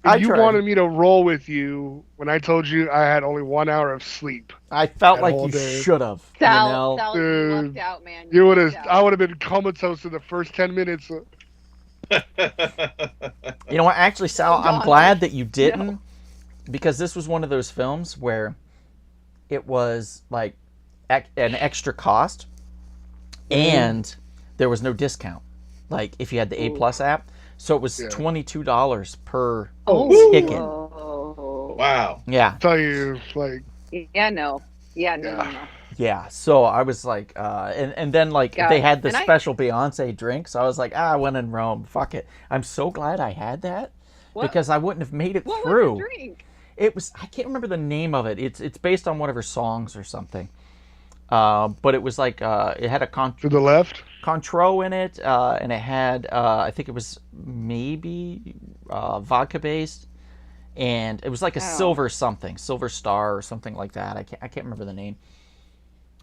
I you tried. wanted me to roll with you when I told you I had only 1 hour of sleep. I felt That like whole you day. should have. Sal, you Dude, lucked out, man. You would have. lucked I out. would have been comatose in the first 10 minutes. You know what? Actually, Sal, I'm Donald. glad that you didn't, No. because this was one of those films where it was like an extra cost, and there was no discount. Like if you had the A Plus app, so it was Yeah. $22 per Oh. ticket. Wow. Yeah, Tell you, like, Yeah, no. Yeah, no, no, no. yeah. So I was like, and then like Got they it. had the And I- special Beyonce drink, so I was like, I went in Rome. Fuck it. I'm so glad I had that What? because I wouldn't have made it What through. was the drink? It was, I can't remember the name of it. It's based on one of her songs or something. But it was like it had a to the left. Contro in it, and it had I think it was maybe vodka based, and it was like a Oh. silver star or something like that. I can't remember the name,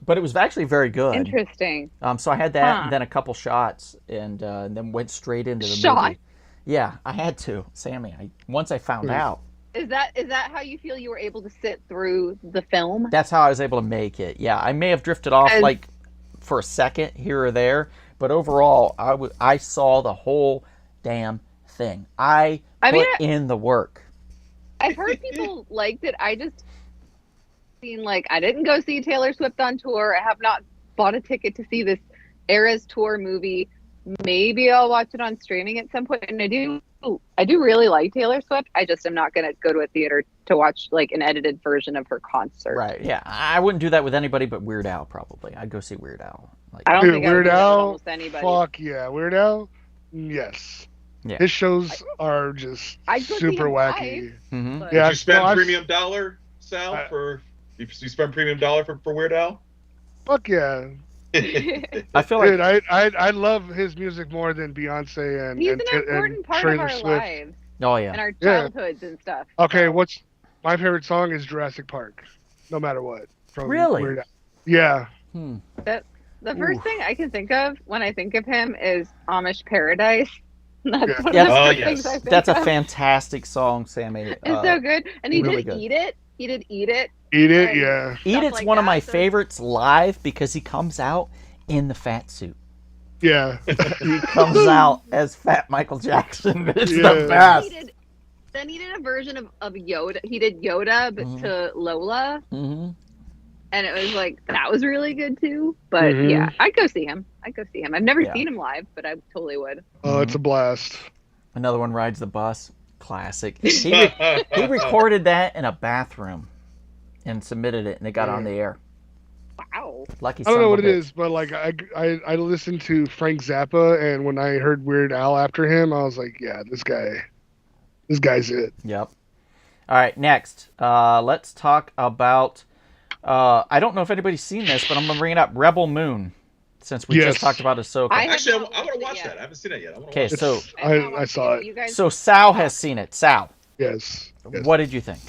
but it was actually very good. Interesting. So I had that Huh. and then a couple shots, and then went straight into the Shot. movie. Yeah, I had to, Sammy. Once I found out. Is that how you feel you were able to sit through the film? That's how I was able to make it. Yeah, I may have drifted off And- like for a second here or there, but overall, I saw the whole damn thing. I I put mean, in the work. I've heard people liked it. I just seen, like, I didn't go see Taylor Swift on tour. I have not bought a ticket to see this Eras Tour movie. Maybe I'll watch it on streaming at some point. And I do really like Taylor Swift. I just am not going to go to a theater to watch like an edited version of her concert. Right. Yeah. I wouldn't do that with anybody but Weird Al, probably. I'd go see Weird Al. Like, I don't Dude, think I would Weird do that with Al, almost anybody. fuck yeah, Weird Al, yes. Yeah. His shows are just I'd go see super him wacky. Mhm. But- Yeah, Did you spend no, I've- premium dollar, Sal, for you spend premium dollar for Weird Al? Fuck yeah, I feel like dude. I love his music more than Beyonce and He's and, an and important part Taylor of our Swift. lives oh and yeah. our Yeah. childhoods and stuff. Okay, So, what's my favorite song is Jurassic Park, no matter what. From Really? Weird Al. Yeah, Hmm. the first Oof. thing I can think of when I think of him is Amish Paradise. That's Yeah. one Yes. of the Oh, first yes. things I think That's a of. fantastic song, Sammy. It's so good. And he really did good. Eat It. He did Eat It. Eat It. And- Yeah, Eat stuff It's like one of that, my so- favorites live because he comes out in the fat suit. yeah. He comes out as Fat Michael Jackson. It's Yeah. the best. Then he did a version of Yoda. He did Yoda, but Mhm. to Lola. Hmm. And it was like, that was really good too. But Mhm. yeah, I'd go see him. I've never Yeah. seen him live, but I totally would. Oh, it's a blast. Another one, Rides the Bus. Classic. He recorded that in a bathroom and submitted it, and it got on the air. Wow. Lucky I son don't know of what a it bitch. is, but like I listened to Frank Zappa, and when I heard Weird Al after him, I was like, yeah, this guy's it. Yep. All right, next. Let's talk about. I don't know if anybody's seen this, but I'm gonna bring it up. Rebel Moon, since we Yes. just talked about Ahsoka. I have Actually, I not want to watched it watch yet. that. I haven't seen it yet. I wanna Okay, watch it. so have not I watched saw it. it. You guys, so Sal has seen it. Sal, Yes. what did you think?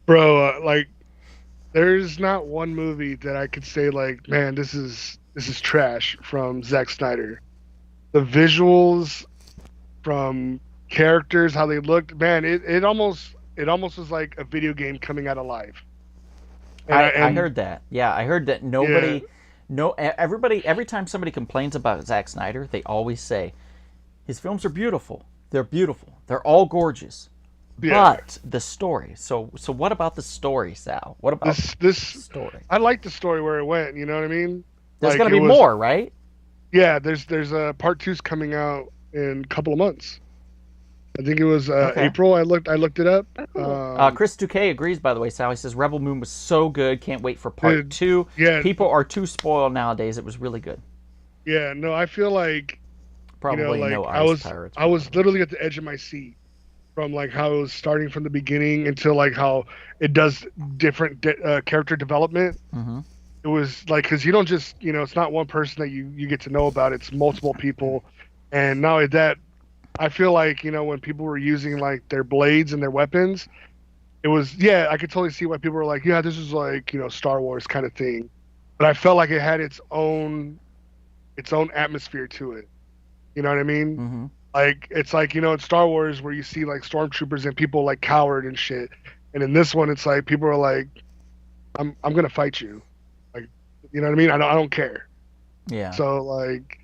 Bro, like, there's not one movie that I could say like, man, this is trash from Zack Snyder. The visuals, from characters, how they looked, man, it almost was like a video game coming out alive. And I heard that. Yeah, I heard that nobody, everybody, every time somebody complains about Zack Snyder, they always say, his films are beautiful. They're beautiful. They're all gorgeous. Yeah. But the story. So what about the story, Sal? What about the this story? I like the story where it went. You know what I mean? There's Like, gonna it be was- more, right? Yeah, there's a part 2's coming out in a couple of months. I think it was Okay. April. I looked it up. Oh, cool. Chris Touquet agrees, by the way, Sal. He says Rebel Moon was so good. Can't wait for part Dude, 2. yeah, People are too spoiled nowadays. It was really good. yeah. No, I feel like Probably like, no I ice was pirates. I was literally at the edge of my seat from like how it was starting from the beginning until like how it does different character development. Hmm. It was like, because you don't just, it's not one person that you get to know about. It's multiple people, and not only that, I feel like when people were using like their blades and their weapons, it was, yeah, I could totally see why people were like, yeah, this is like Star Wars kind of thing, but I felt like it had its own atmosphere to it. You know what I mean? Hmm. Like, it's like, in Star Wars where you see like stormtroopers and people like coward and shit, and in this one it's like people are like, I'm gonna fight you, like, you know what I mean? I don't care. Yeah. So like,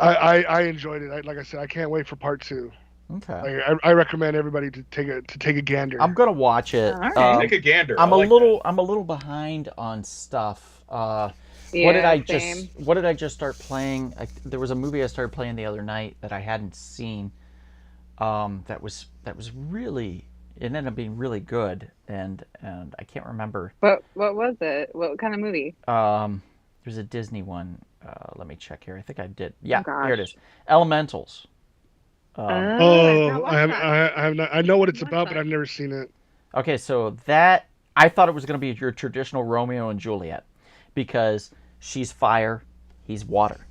I enjoyed it. Like I said, I can't wait for part 2. Okay. Like, I recommend everybody to take a gander. I'm gonna watch it. All right. Take a gander. I'm I a like little behind on stuff. What did Yeah, I same. just start playing? There was a movie I started playing the other night that I hadn't seen. That was really, it ended up being really good, and I can't remember. What was it? What kind of movie? There's a Disney one. Let me check here. I think I did. Yeah, gosh. here it is. Elementals. Oh, I've not watched that. I have not. I know what it's Watch about, that. but I've never seen it. Okay, so that I thought it was going to be your traditional Romeo and Juliet, because she's fire, he's water.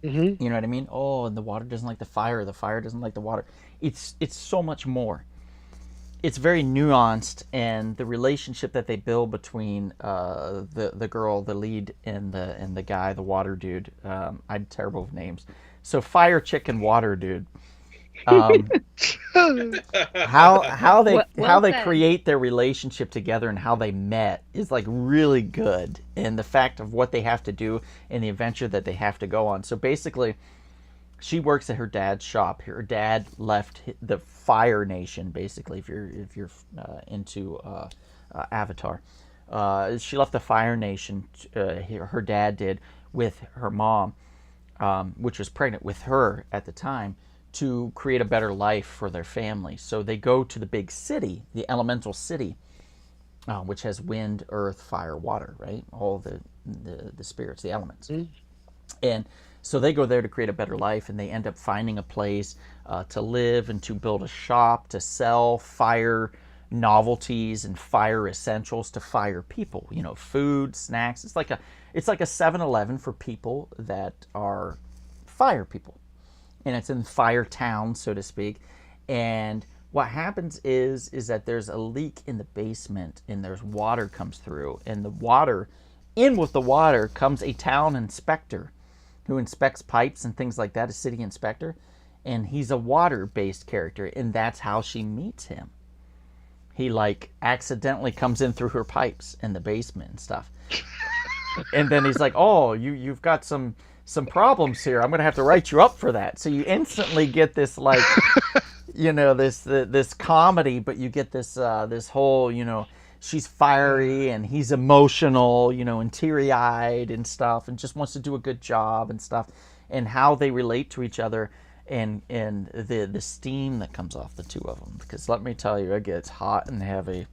Mm-hmm. You know what I mean? Oh, and the water doesn't like the fire doesn't like the water. It's so much more. It's very nuanced, and the relationship that they build between the girl, the lead, and the guy, the water dude. I'm terrible with names. So fire chick and water dude. How they Well said. create their relationship together and how they met is like really good, and the fact of what they have to do and the adventure that they have to go on. So basically, she works at her dad's shop. Her dad left the Fire Nation, basically. If you're into Avatar, she left the Fire Nation. Her dad did with her mom, which was pregnant with her at the time, to create a better life for their family. So they go to the big city, the elemental city, which has wind, earth, fire, water, right? All the spirits, the elements. And so they go there to create a better life, and they end up finding a place to live and to build a shop to sell fire novelties and fire essentials to fire people. You know, food, snacks. It's like a 7-Eleven for people that are fire people. And it's in Fire Town, so to speak. And what happens is that there's a leak in the basement, and there's water comes through, and with the water comes a town inspector who inspects pipes and things like that, a city inspector, and he's a water-based character, and that's how she meets him. He like accidentally comes in through her pipes in the basement and stuff. And then he's like, "Oh, you've got some problems here. I'm going to have to write you up for that." So you instantly get this like this comedy, but you get this whole, she's fiery and he's emotional, and teary-eyed and stuff, and just wants to do a good job and stuff, and how they relate to each other, and the steam that comes off the two of them. Because let me tell you, it gets hot and heavy,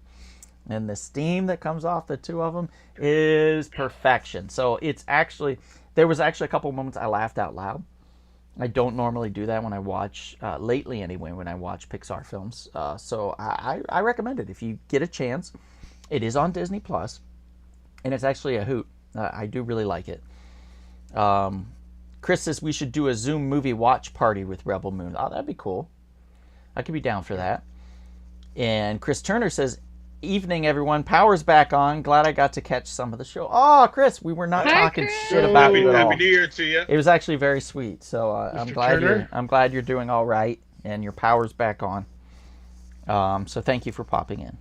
and the steam that comes off the two of them is perfection. So there was actually a couple moments I laughed out loud. I don't normally do that when I watch, lately anyway, when I watch Pixar films. So I recommend it if you get a chance. It is on Disney Plus, and it's actually a hoot. I do really like it. Chris says we should do a Zoom movie watch party with Rebel Moon. Oh, that'd be cool. I could be down for that. And Chris Turner says, "Evening, everyone. Power's back on. Glad I got to catch some of the show." Oh, Chris, we were not talking shit about you at all. Happy New Year to you. It was actually very sweet. So I'm glad you're doing all right, and your power's back on. So thank you for popping in.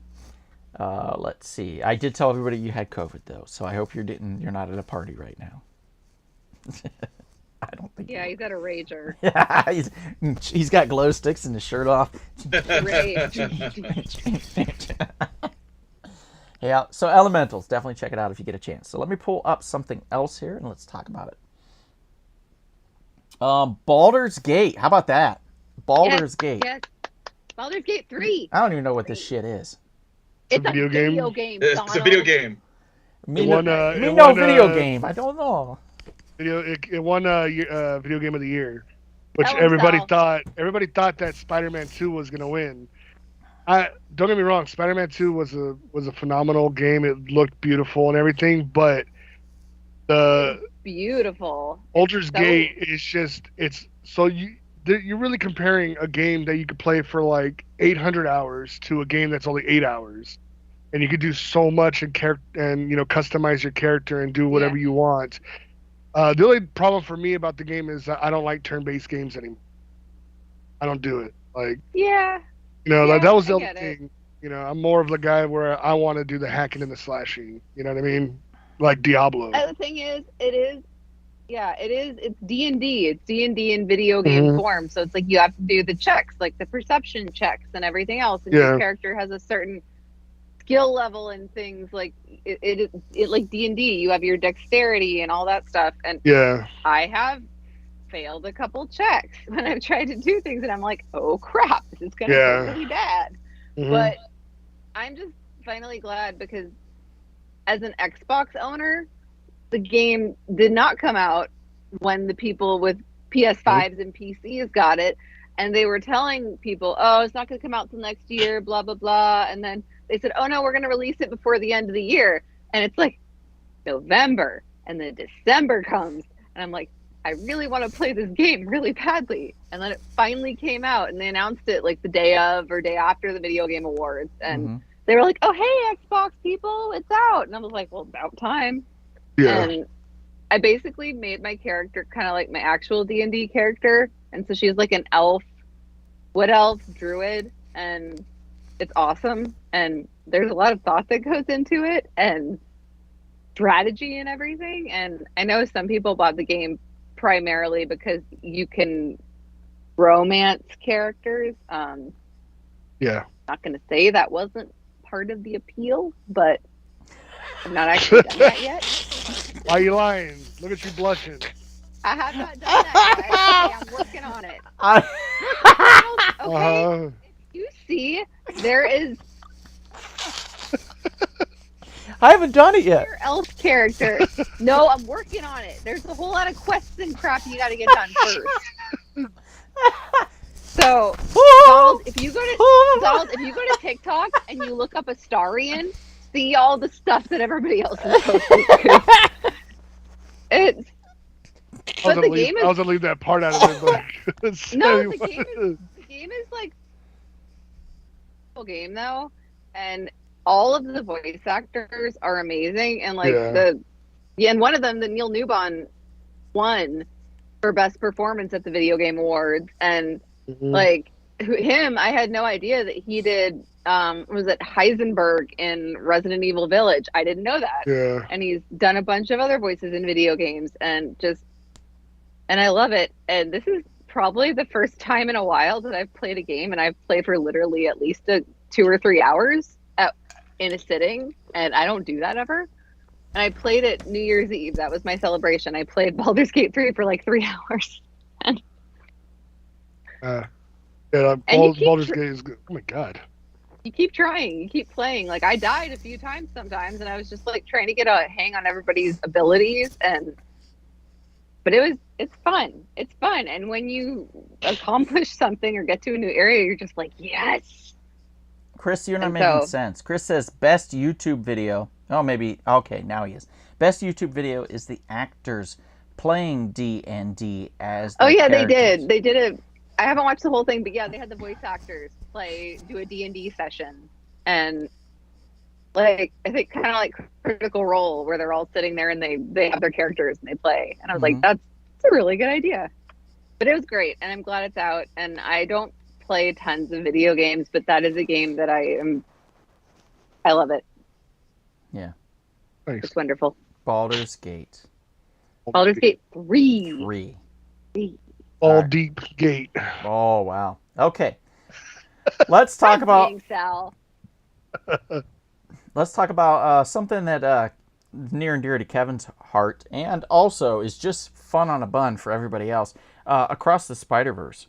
Let's see. I did tell everybody you had COVID though, so I hope you're not at a party right now. I don't think. Yeah, he's at a rager. Yeah, he's got glow sticks and his shirt off. Rage. Yeah, so Elementals, definitely check it out if you get a chance. So let me pull up something else here and let's talk about it. Baldur's Gate, how about that? Baldur's Gate. Yes. Baldur's Gate 3. I don't even know what this shit is. It's a video game. It's a video game. Video game. I don't know. It won video game of the year, which everybody thought that Spider-Man 2 was gonna win. Don't get me wrong, Spider-Man 2 was a phenomenal game. It looked beautiful and everything, but beautiful. Baldur's Gate is just you're really comparing a game that you could play for like 800 hours to a game that's only 8 hours, and you could do so much and customize your character and do whatever you want. The only problem for me about the game is I don't like turn-based games anymore. I don't do it. Like, that was the only thing. I'm more of the guy where I want to do the hacking and the slashing. You know what I mean? Like Diablo. The thing is, it's D&D. It's D&D in video game form. So it's like you have to do the checks, like the perception checks and everything else. And your character has a certain skill level and things like it like D&D. You have your dexterity and all that stuff. And I have failed a couple checks when I've tried to do things, and I'm like, oh crap, this is gonna be really bad. But I'm just finally glad, because as an Xbox owner, the game did not come out when the people with PS5s and PCs got it, and they were telling people, oh, it's not going to come out till next year, blah blah blah, and then they said, oh no, we're going to release it before the end of the year, and it's like November, and then December comes, and I'm like, I really want to play this game really badly. And then it finally came out, and they announced it like the day of or day after the Video Game Awards. And they were like, oh, hey, Xbox people, it's out. And I was like, well, about time. Yeah. And I basically made my character kind of like my actual D&D character. And so she's like an elf, wood elf, druid. And it's awesome. And there's a lot of thought that goes into it, and strategy and everything. And I know some people bought the game primarily because you can romance characters. Yeah. Not going to say that wasn't part of the appeal, but I've not actually done that yet. Why are you lying? Look at you blushing. I have not done that yet. Okay, I'm working on it. Okay, you see, there is I haven't done it yet. your elf character. No, I'm working on it. There's a whole lot of quests and crap you got to get done first. So, Donald, if you go to TikTok and you look up Astarion, see all the stuff that everybody else is posting. It's but the game is. I was gonna leave that part out of it, but No, the game is like a game though, and all of the voice actors are amazing, and like and one of them, the Neil Newbon, won for best performance at the Video Game Awards, and like him, I had no idea that he did. Was it Heisenberg in Resident Evil Village? I didn't know that. Yeah. And he's done a bunch of other voices in video games, and I love it. And this is probably the first time in a while that I've played a game, and I've played for literally at least 2 or 3 hours in a sitting, and I don't do that ever. And I played it New Year's Eve. That was my celebration. I played Baldur's Gate 3 for like 3 hours. Baldur's Gate is good. Oh my god. You keep trying, you keep playing. Like I died a few times sometimes, and I was just like trying to get a hang on everybody's abilities, but it's fun. It's fun, and when you accomplish something or get to a new area, you're just like, yes. Chris, you're not making sense. Chris says best YouTube video. Oh, maybe okay. Now he is. Best YouTube video is the actors playing D&D as. Oh yeah, characters. They did it. I haven't watched the whole thing, but yeah, they had the voice actors do a D&D session, and like I think kind of like Critical Role, where they're all sitting there and they have their characters and they play, and I was like, that's a really good idea. But it was great, and I'm glad it's out. And I don't play tons of video games, but that is a game that I love it. Yeah, Thanks. It's wonderful. Baldur's Gate. Baldur's Gate 3. 3. All deep gate. Oh wow. Okay. Let's talk about. Sal. Let's talk about something that near and dear to Kevin's heart, and also is just fun on a bun for everybody else. Across the Spider-Verse.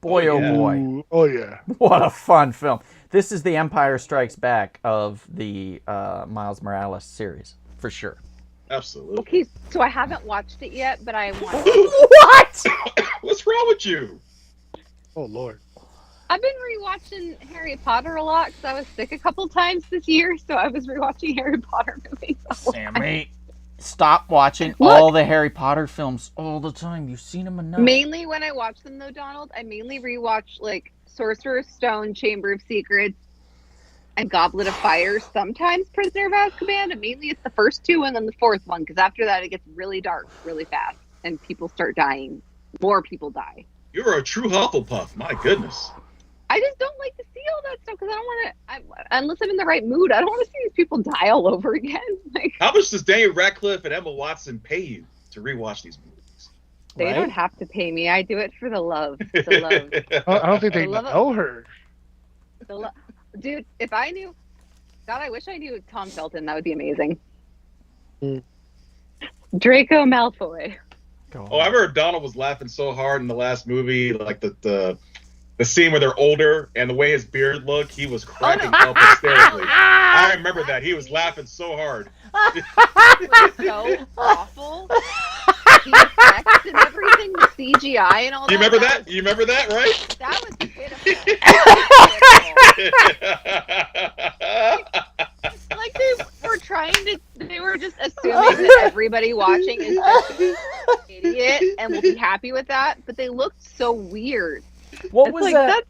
Boy, oh boy. Ooh, oh yeah. What a fun film. This is the Empire Strikes Back of the Miles Morales series, for sure. Absolutely. Okay, so I haven't watched it yet, but I want to. What? What's wrong with you? Oh Lord. I've been rewatching Harry Potter a lot because I was sick a couple times this year, so I was rewatching Harry Potter movies. Sammy, stop watching all the Harry Potter films all the time. You've seen them enough. Mainly when I watch them, though, Donald, I mainly rewatch like Sorcerer's Stone, Chamber of Secrets, and Goblet of Fire. Sometimes Prisoner of Azkaban, and mainly it's the first 2 and then the 4th one, because after that it gets really dark really fast and people start dying. More people die. You're a true Hufflepuff. My goodness. I just don't like to see all that stuff because I don't want to. Unless I'm in the right mood, I don't want to see these people die all over again. Like, how much does Daniel Radcliffe and Emma Watson pay you to rewatch these movies? They don't have to pay me. I do it for the love. The love. I don't think they know her. Dude, if I knew, God, I wish I knew Tom Felton. That would be amazing. Draco Malfoy. Oh, I remember Donald was laughing so hard in the last movie, like the scene where they're older and the way his beard looked, he was cracking up hysterically. I remember that. He was laughing so hard. It was so awful. The effects and everything, the CGI and all that. You remember that? You remember that, right? That was pitiful. Like they were just assuming that everybody watching is just an idiot and will be happy with that, but they looked so weird. What was that?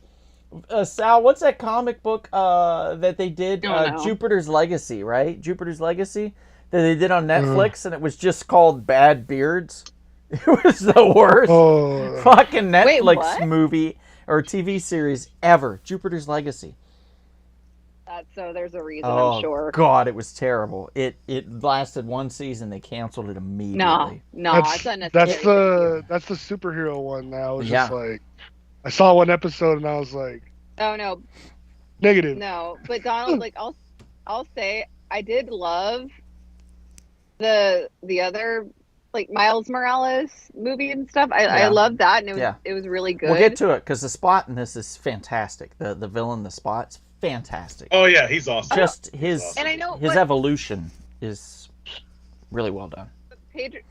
Sal, what's that comic book that they did? Jupiter's Legacy, right? Jupiter's Legacy that they did on Netflix, and it was just called Bad Beards. It was the worst fucking Netflix movie or TV series ever. Jupiter's Legacy. So there's a reason, Oh I'm sure. God, it was terrible. It lasted one season. They canceled it No, immediately. it's unnecessary. That's the superhero one now. It's Yeah. just like I saw one episode and I was like, Oh no, negative. no. But Donald, like I'll say I did love the other like Miles Morales movie and stuff. I Yeah. loved that, and Yeah. it was really good. We'll get to it because the Spot in this is fantastic. The villain, the Spot's fantastic. Oh yeah, he's awesome. Just his awesome. And I know his evolution is really well done.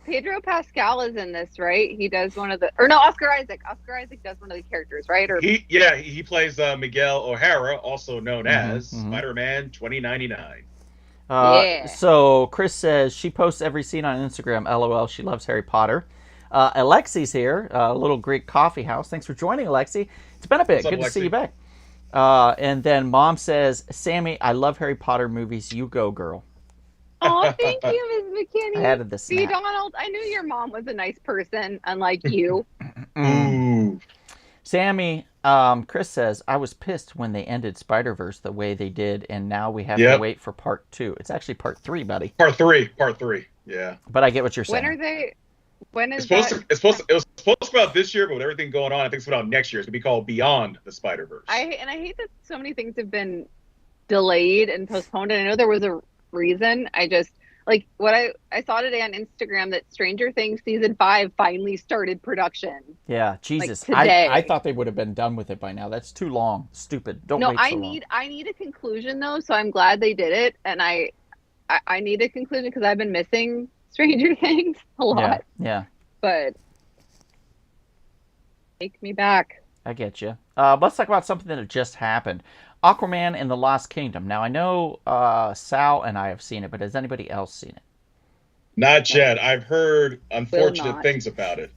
Pedro Pascal is in this, right? He does one of the, or no, Oscar Isaac. Oscar Isaac does one of the characters, right? Or He plays Miguel O'Hara, also known as mhm. Spider-Man 2099. Yeah. So Chris says she posts every scene on Instagram. LOL. She loves Harry Potter. Alexi's here, Little Greek Coffee House. Thanks for joining, Alexi. It's been a bit. What's up, Good to see Alexi? you back. And then Mom says, Sammy, I love Harry Potter movies. You go, girl. oh, thank you, Ms. McKinney. I added the See, snap. Donald, I knew your mom was a nice person, unlike you. Ooh. Sammy, Chris says, I was pissed when they ended Spider-Verse the way they did, and now we have to Yep. wait for part 2. It's actually part 3, buddy. Part three. Yeah. But I get what you're saying. When are they? When is It was that? supposed to come out this year, but with everything going on, I think it's coming out next year. It's gonna be called Beyond the Spider-Verse. I hate that so many things have been delayed and postponed. And I know there was a reason. I just like what I saw today on Instagram that Stranger Things season 5 finally started production. Yeah, Jesus. today. I thought they would have been done with it by now. That's too long. Stupid. Don't No, wait so I long. need a conclusion though, so I'm glad they did it, and I need a conclusion because I've been missing Stranger Things a lot. Yeah, But take me back. I get you. Let's talk about something that just happened. Aquaman and the Lost Kingdom. Now, I know Sal and I have seen it, but has anybody else seen it? Not yet. I've heard unfortunate not. things about it.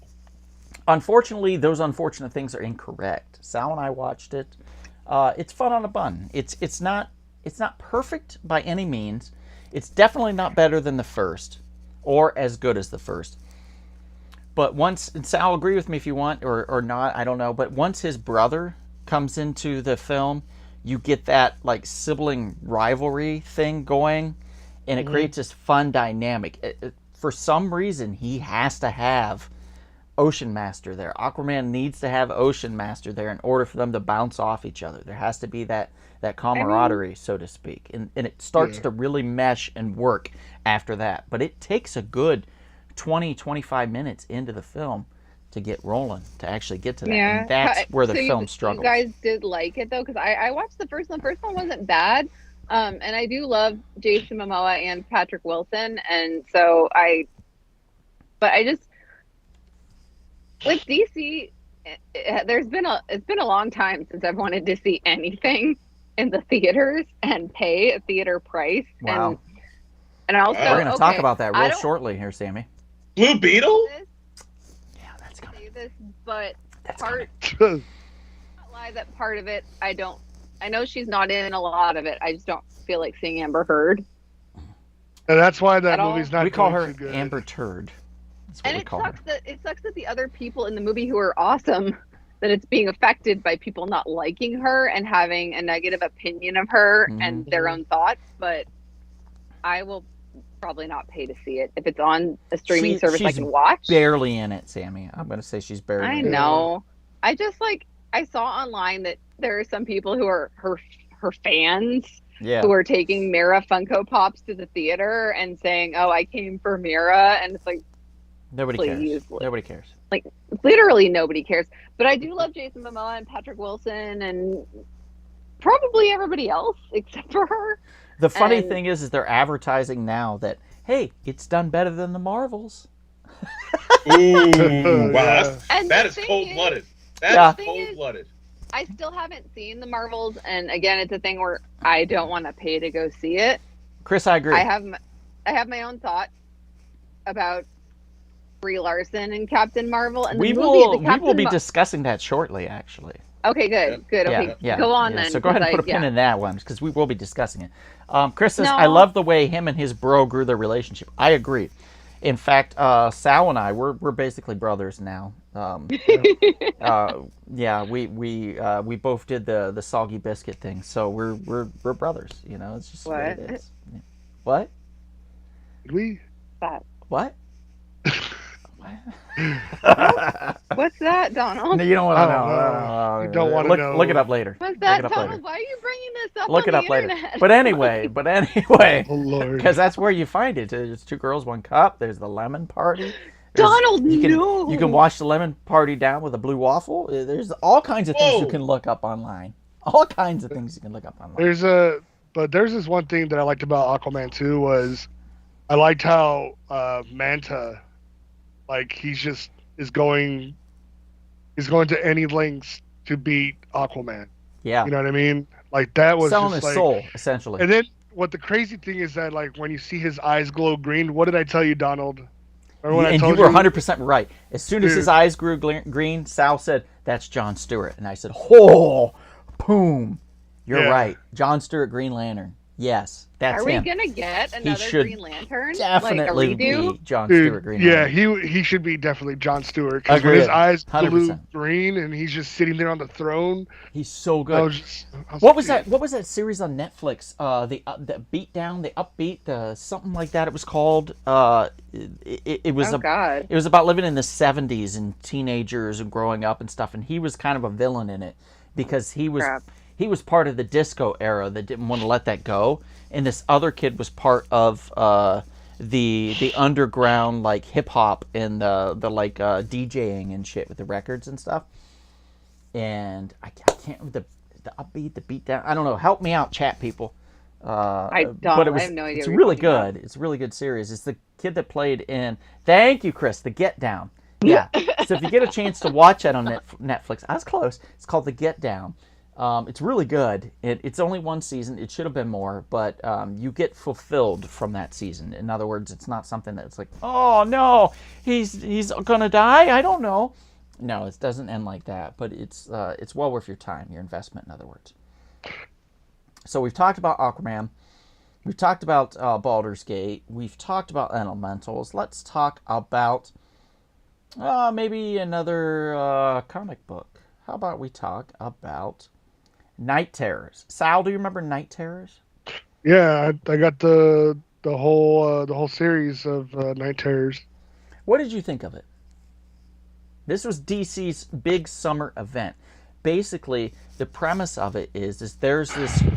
Unfortunately, those unfortunate things are incorrect. Sal and I watched it. It's fun on a bun. It's not perfect by any means. It's definitely not better than the first, or as good as the first. But once, and Sal, agree with me if you want, or not, I don't know. But once his brother comes into the film, you get that like sibling rivalry thing going, and it creates this fun dynamic. For some reason, he has to have Ocean Master there. Aquaman needs to have Ocean Master there in order for them to bounce off each other. There has to be that camaraderie, so to speak. And it starts to really mesh and work after that. But it takes a good 20, 25 minutes into the film to get rolling, to actually get to that. Yeah. And that's where the So film struggles. You guys did like it though, because I watched the first one. The first one wasn't bad. And I do love Jason Momoa and Patrick Wilson, and so but I just with DC, it's been a long time since I've wanted to see anything in the theaters and pay a theater price. Wow. And also, We're going to talk about that I real don't- shortly here, Sammy. Blue Beetle? Yeah, that's coming. say this, but That's part coming. not lie that part of it I know she's not in a lot of it. I just don't feel like seeing Amber Heard. And that's why that At all? movie's not We call doing her too good. Amber Turd. That's what And we call her. it sucks that the other people in the movie who are awesome, that it's being affected by people not liking her and having a negative opinion of her and their own thoughts. But I will probably not pay to see it if it's on a streaming service I she's can watch. Barely in it, Sammy. I'm going to say she's barely I in it. know. I just I saw online that there are some people who are her fans Yeah. who are taking Mira Funko Pops to the theater and saying, "Oh, I came for Mira," and it's like Nobody please. cares. Nobody cares. literally nobody cares. But I do love Jason Momoa and Patrick Wilson and probably everybody else except for her. The funny And- thing is they're advertising now that, hey, it's done better than the Marvels. Ooh, Yeah. wow. And That the is thing cold-blooded. Yeah. That is The thing is- cold-blooded. I still haven't seen the Marvels, and again, it's a thing where I don't want to pay to go see it. Chris, I agree. I have my own thoughts about Brie Larson and Captain Marvel, and we the movie. will the Captain be Mar- discussing that shortly, actually. Okay, good. Okay, go on then. So go ahead and 'cause put a pin in that one, because we will be discussing it. Chris says, No. I love the way him and his bro grew their relationship. I agree. In fact, Sal and I, we're basically brothers now. Yeah, we both did the soggy biscuit thing, so we're brothers. You know, it's just the way it What? is. Yeah. What? Did we? That. What? What's that, Donald? No, you don't want I to don't know. know. You don't wanna look, know. Look it up later. What's that, Look it up Donald? later. Why are you bringing this up Look on it up the later. internet? But anyway, Oh Lord. because that's where you find it. There's two girls, one cup. There's the lemon party. Donald, you can, no. You can wash the lemon party down with a blue waffle. There's all kinds of things you Whoa. can look up online. All kinds of things you can look up online. There's this one thing that I liked about Aquaman 2 was I liked how Manta, like is going to any lengths to beat Aquaman. Yeah. You know what I mean? Like that was selling just his like, soul, essentially. And then what the crazy thing is that like when you see his eyes glow green, what did I tell you, Donald? Or when I And you told were 100% right. As soon as Dude. his eyes grew green, Sal said, "That's John Stewart." And I said, "Oh, boom. You're Yeah. right. John Stewart, Green Lantern. Yes, that's Are we him. gonna get another should Green Lantern? Definitely like a redo? be John Dude, Stewart, Green yeah, Lantern. he should be definitely John Stewart because when Agreed. his eyes blew 100%. green and he's just sitting there on the throne. He's so I good. was What like, was that? What was that series on Netflix? The Beat Down, the Upbeat, the something like that. It was called. It was Oh God. It was about living in the '70s and teenagers and growing up and stuff. And he was kind of a villain in it because he was Crap. part of the disco era that didn't want to let that go. And this other kid was part of the underground like hip hop and the like DJing and shit with the records and stuff. And I can't the Upbeat, the Beat Down. I don't know. Help me out, chat people. I don't. But it was, I have no idea. It's what you're really talking about. good. It's a really good series. It's the kid that played in. Thank you, Chris. The Get Down. Yeah. So if you get a chance to watch that on Netflix, I was close. It's called The Get Down. It's really good. It's only one season. It should have been more, but you get fulfilled from that season. In other words, it's not something that's like, oh no, he's gonna die. I don't know. No, it doesn't end like that. But it's well worth your time, your investment. In other words. So we've talked about Aquaman. We've talked about Baldur's Gate. We've talked about Elementals. Let's talk about maybe another comic book. How about we talk about Night Terrors? Sal, do you remember Night Terrors? Yeah, I got the whole series of Night Terrors. What did you think of it? This was DC's big summer event. Basically, the premise of it is there's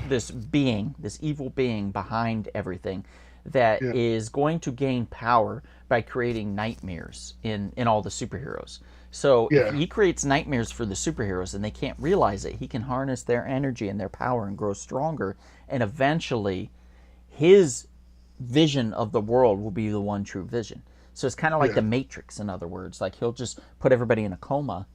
this being, this evil being behind everything that is going to gain power by creating nightmares in all the superheroes. So if he creates nightmares for the superheroes and they can't realize it, he can harness their energy and their power and grow stronger. And eventually, his vision of the world will be the one true vision. So it's kind of like the Matrix, in other words. Like he'll just put everybody in a coma,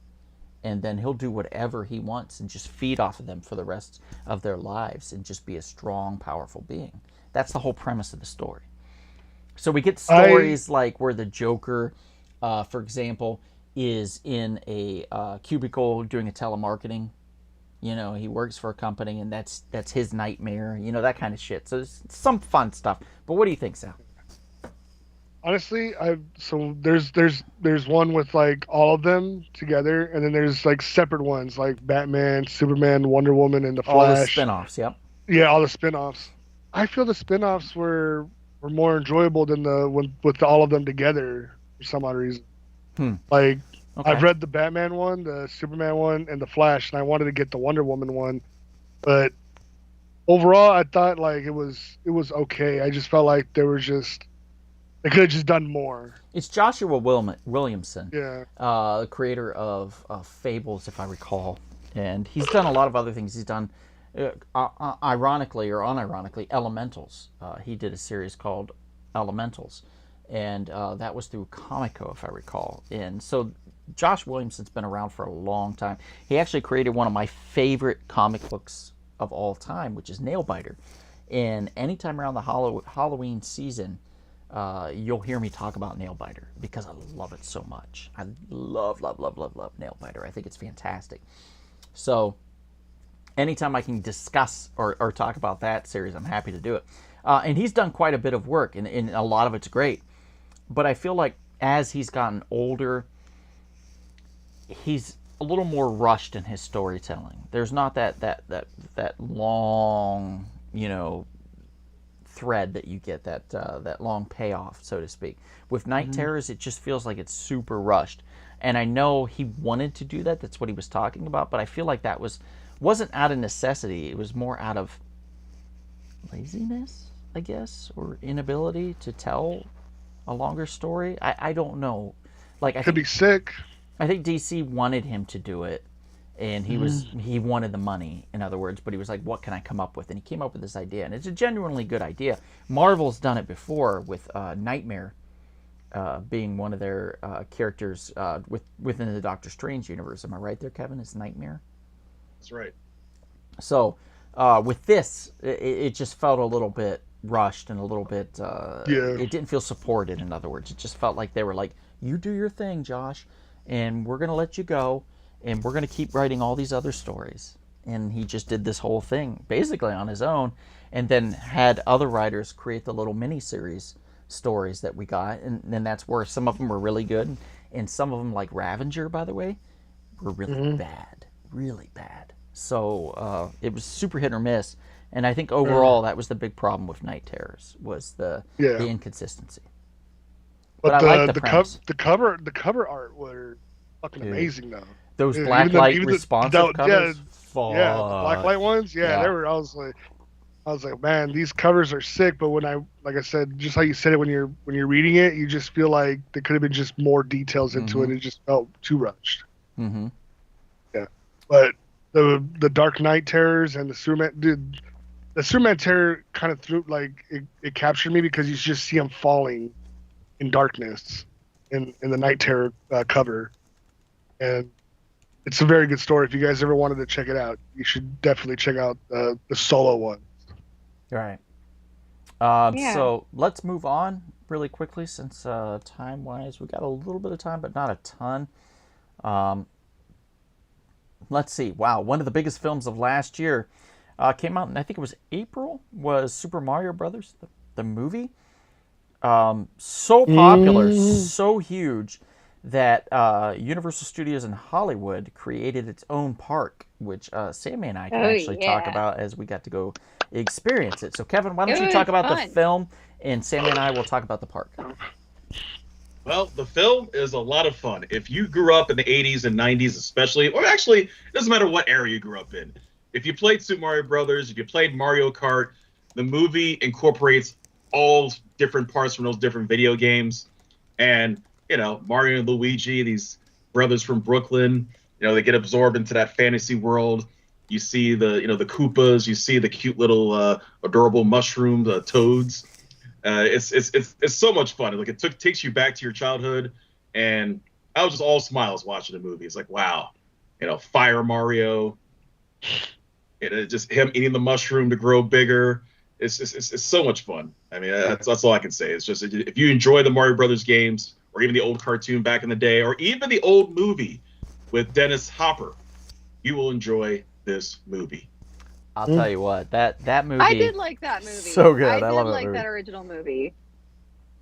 and then he'll do whatever he wants and just feed off of them for the rest of their lives and just be a strong, powerful being. That's the whole premise of the story. So we get stories like where the Joker, for example, is in a cubicle doing a telemarketing. You know, he works for a company, and that's his nightmare. You know, that kind of shit. So there's some fun stuff. But what do you think, Sal? Honestly, there's one with like all of them together, and then there's like separate ones like Batman, Superman, Wonder Woman, and the Flash. All the spin-offs, yep. Yeah, all the spin-offs. I feel the spin-offs were more enjoyable than with all of them together for some odd reason. Like Okay. I've read the Batman one, the Superman one, and the Flash, and I wanted to get the Wonder Woman one, but overall, I thought like it was okay. I just felt like they could have just done more. It's Joshua Williamson, Yeah. the creator of Fables, if I recall. And he's done a lot of other things. He's done, ironically or unironically, Elementals. He did a series called Elementals. And that was through Comico, if I recall. And so Josh Williamson's been around for a long time. He actually created one of my favorite comic books of all time, which is Nailbiter. And anytime around the Halloween season, you'll hear me talk about Nailbiter because I love it so much. I love Nailbiter. I think it's fantastic. So anytime I can discuss or talk about that series, I'm happy to do it. And he's done quite a bit of work, and a lot of it's great. but I feel like as he's gotten older, he's a little more rushed in his storytelling. There's not that long, thread that you get, that long payoff, so to speak. With Night Terrors, it just feels like it's super rushed. And I know he wanted to do that. That's what he was talking about. But I feel like that wasn't out of necessity. It was more out of laziness, I guess, or inability to tell a longer story. I don't know. Like Could be sick. I think DC wanted him to do it, and he wanted the money, in other words. But he was like, "What can I come up with?" And he came up with this idea, and it's a genuinely good idea. Marvel's done it before with Nightmare. Being one of their characters within the Doctor Strange universe. Am I right there, Kevin? It's Nightmare? That's right. So with this, it just felt a little bit rushed and a little bit... It didn't feel supported, in other words. It just felt like they were like, you do your thing, Josh, and we're going to let you go, and we're going to keep writing all these other stories. And he just did this whole thing basically on his own, and then had other writers create the little mini-series stories that we got, and then that's where some of them were really good, and some of them, like Ravager, by the way, were really bad. So it was super hit or miss, and I think overall that was the big problem with Night Terrors, was the inconsistency. But I like the premise. The cover art were fucking amazing though. Those blacklight responsive covers. The blacklight ones. Yeah, they were. I was like, man, these covers are sick. But when like I said, just how you said it, when you're reading it, you just feel like there could have been just more details into it. It just felt too rushed. Mm-hmm. Yeah, but the Dark Knight Terrors and the Superman, dude, the Superman Terror kind of it captured me because you just see him falling in darkness in the Night Terror cover, and it's a very good story. If you guys ever wanted to check it out, you should definitely check out the solo one. Right. So let's move on really quickly, since time-wise we got a little bit of time, but not a ton. Let's see. Wow, one of the biggest films of last year came out, and I think it was April, was Super Mario Brothers, the movie. So popular, so huge, that Universal Studios in Hollywood created its own park, which Sammy and I can actually talk about as we got to go experience it. So Kevin, why don't you talk about the film, and Sammy and I will talk about the park. Well, the film is a lot of fun. If you grew up in the 80s and 90s especially, or actually, it doesn't matter what area you grew up in. If you played Super Mario Brothers, if you played Mario Kart, the movie incorporates all different parts from those different video games. And, Mario and Luigi, these brothers from Brooklyn, they get absorbed into that fantasy world. You see the Koopas, you see the cute little adorable mushroom, the toads. It's so much fun. Like, it takes you back to your childhood, and I was just all smiles watching the movie. It's like, wow, Fire Mario, just him eating the mushroom to grow bigger. It's so much fun. I mean, that's all I can say. It's just, if you enjoy the Mario Brothers games, or even the old cartoon back in the day, or even the old movie with Dennis Hopper, you will enjoy this movie. I'll tell you what, that movie... I did like that movie. So good. I love like that original movie.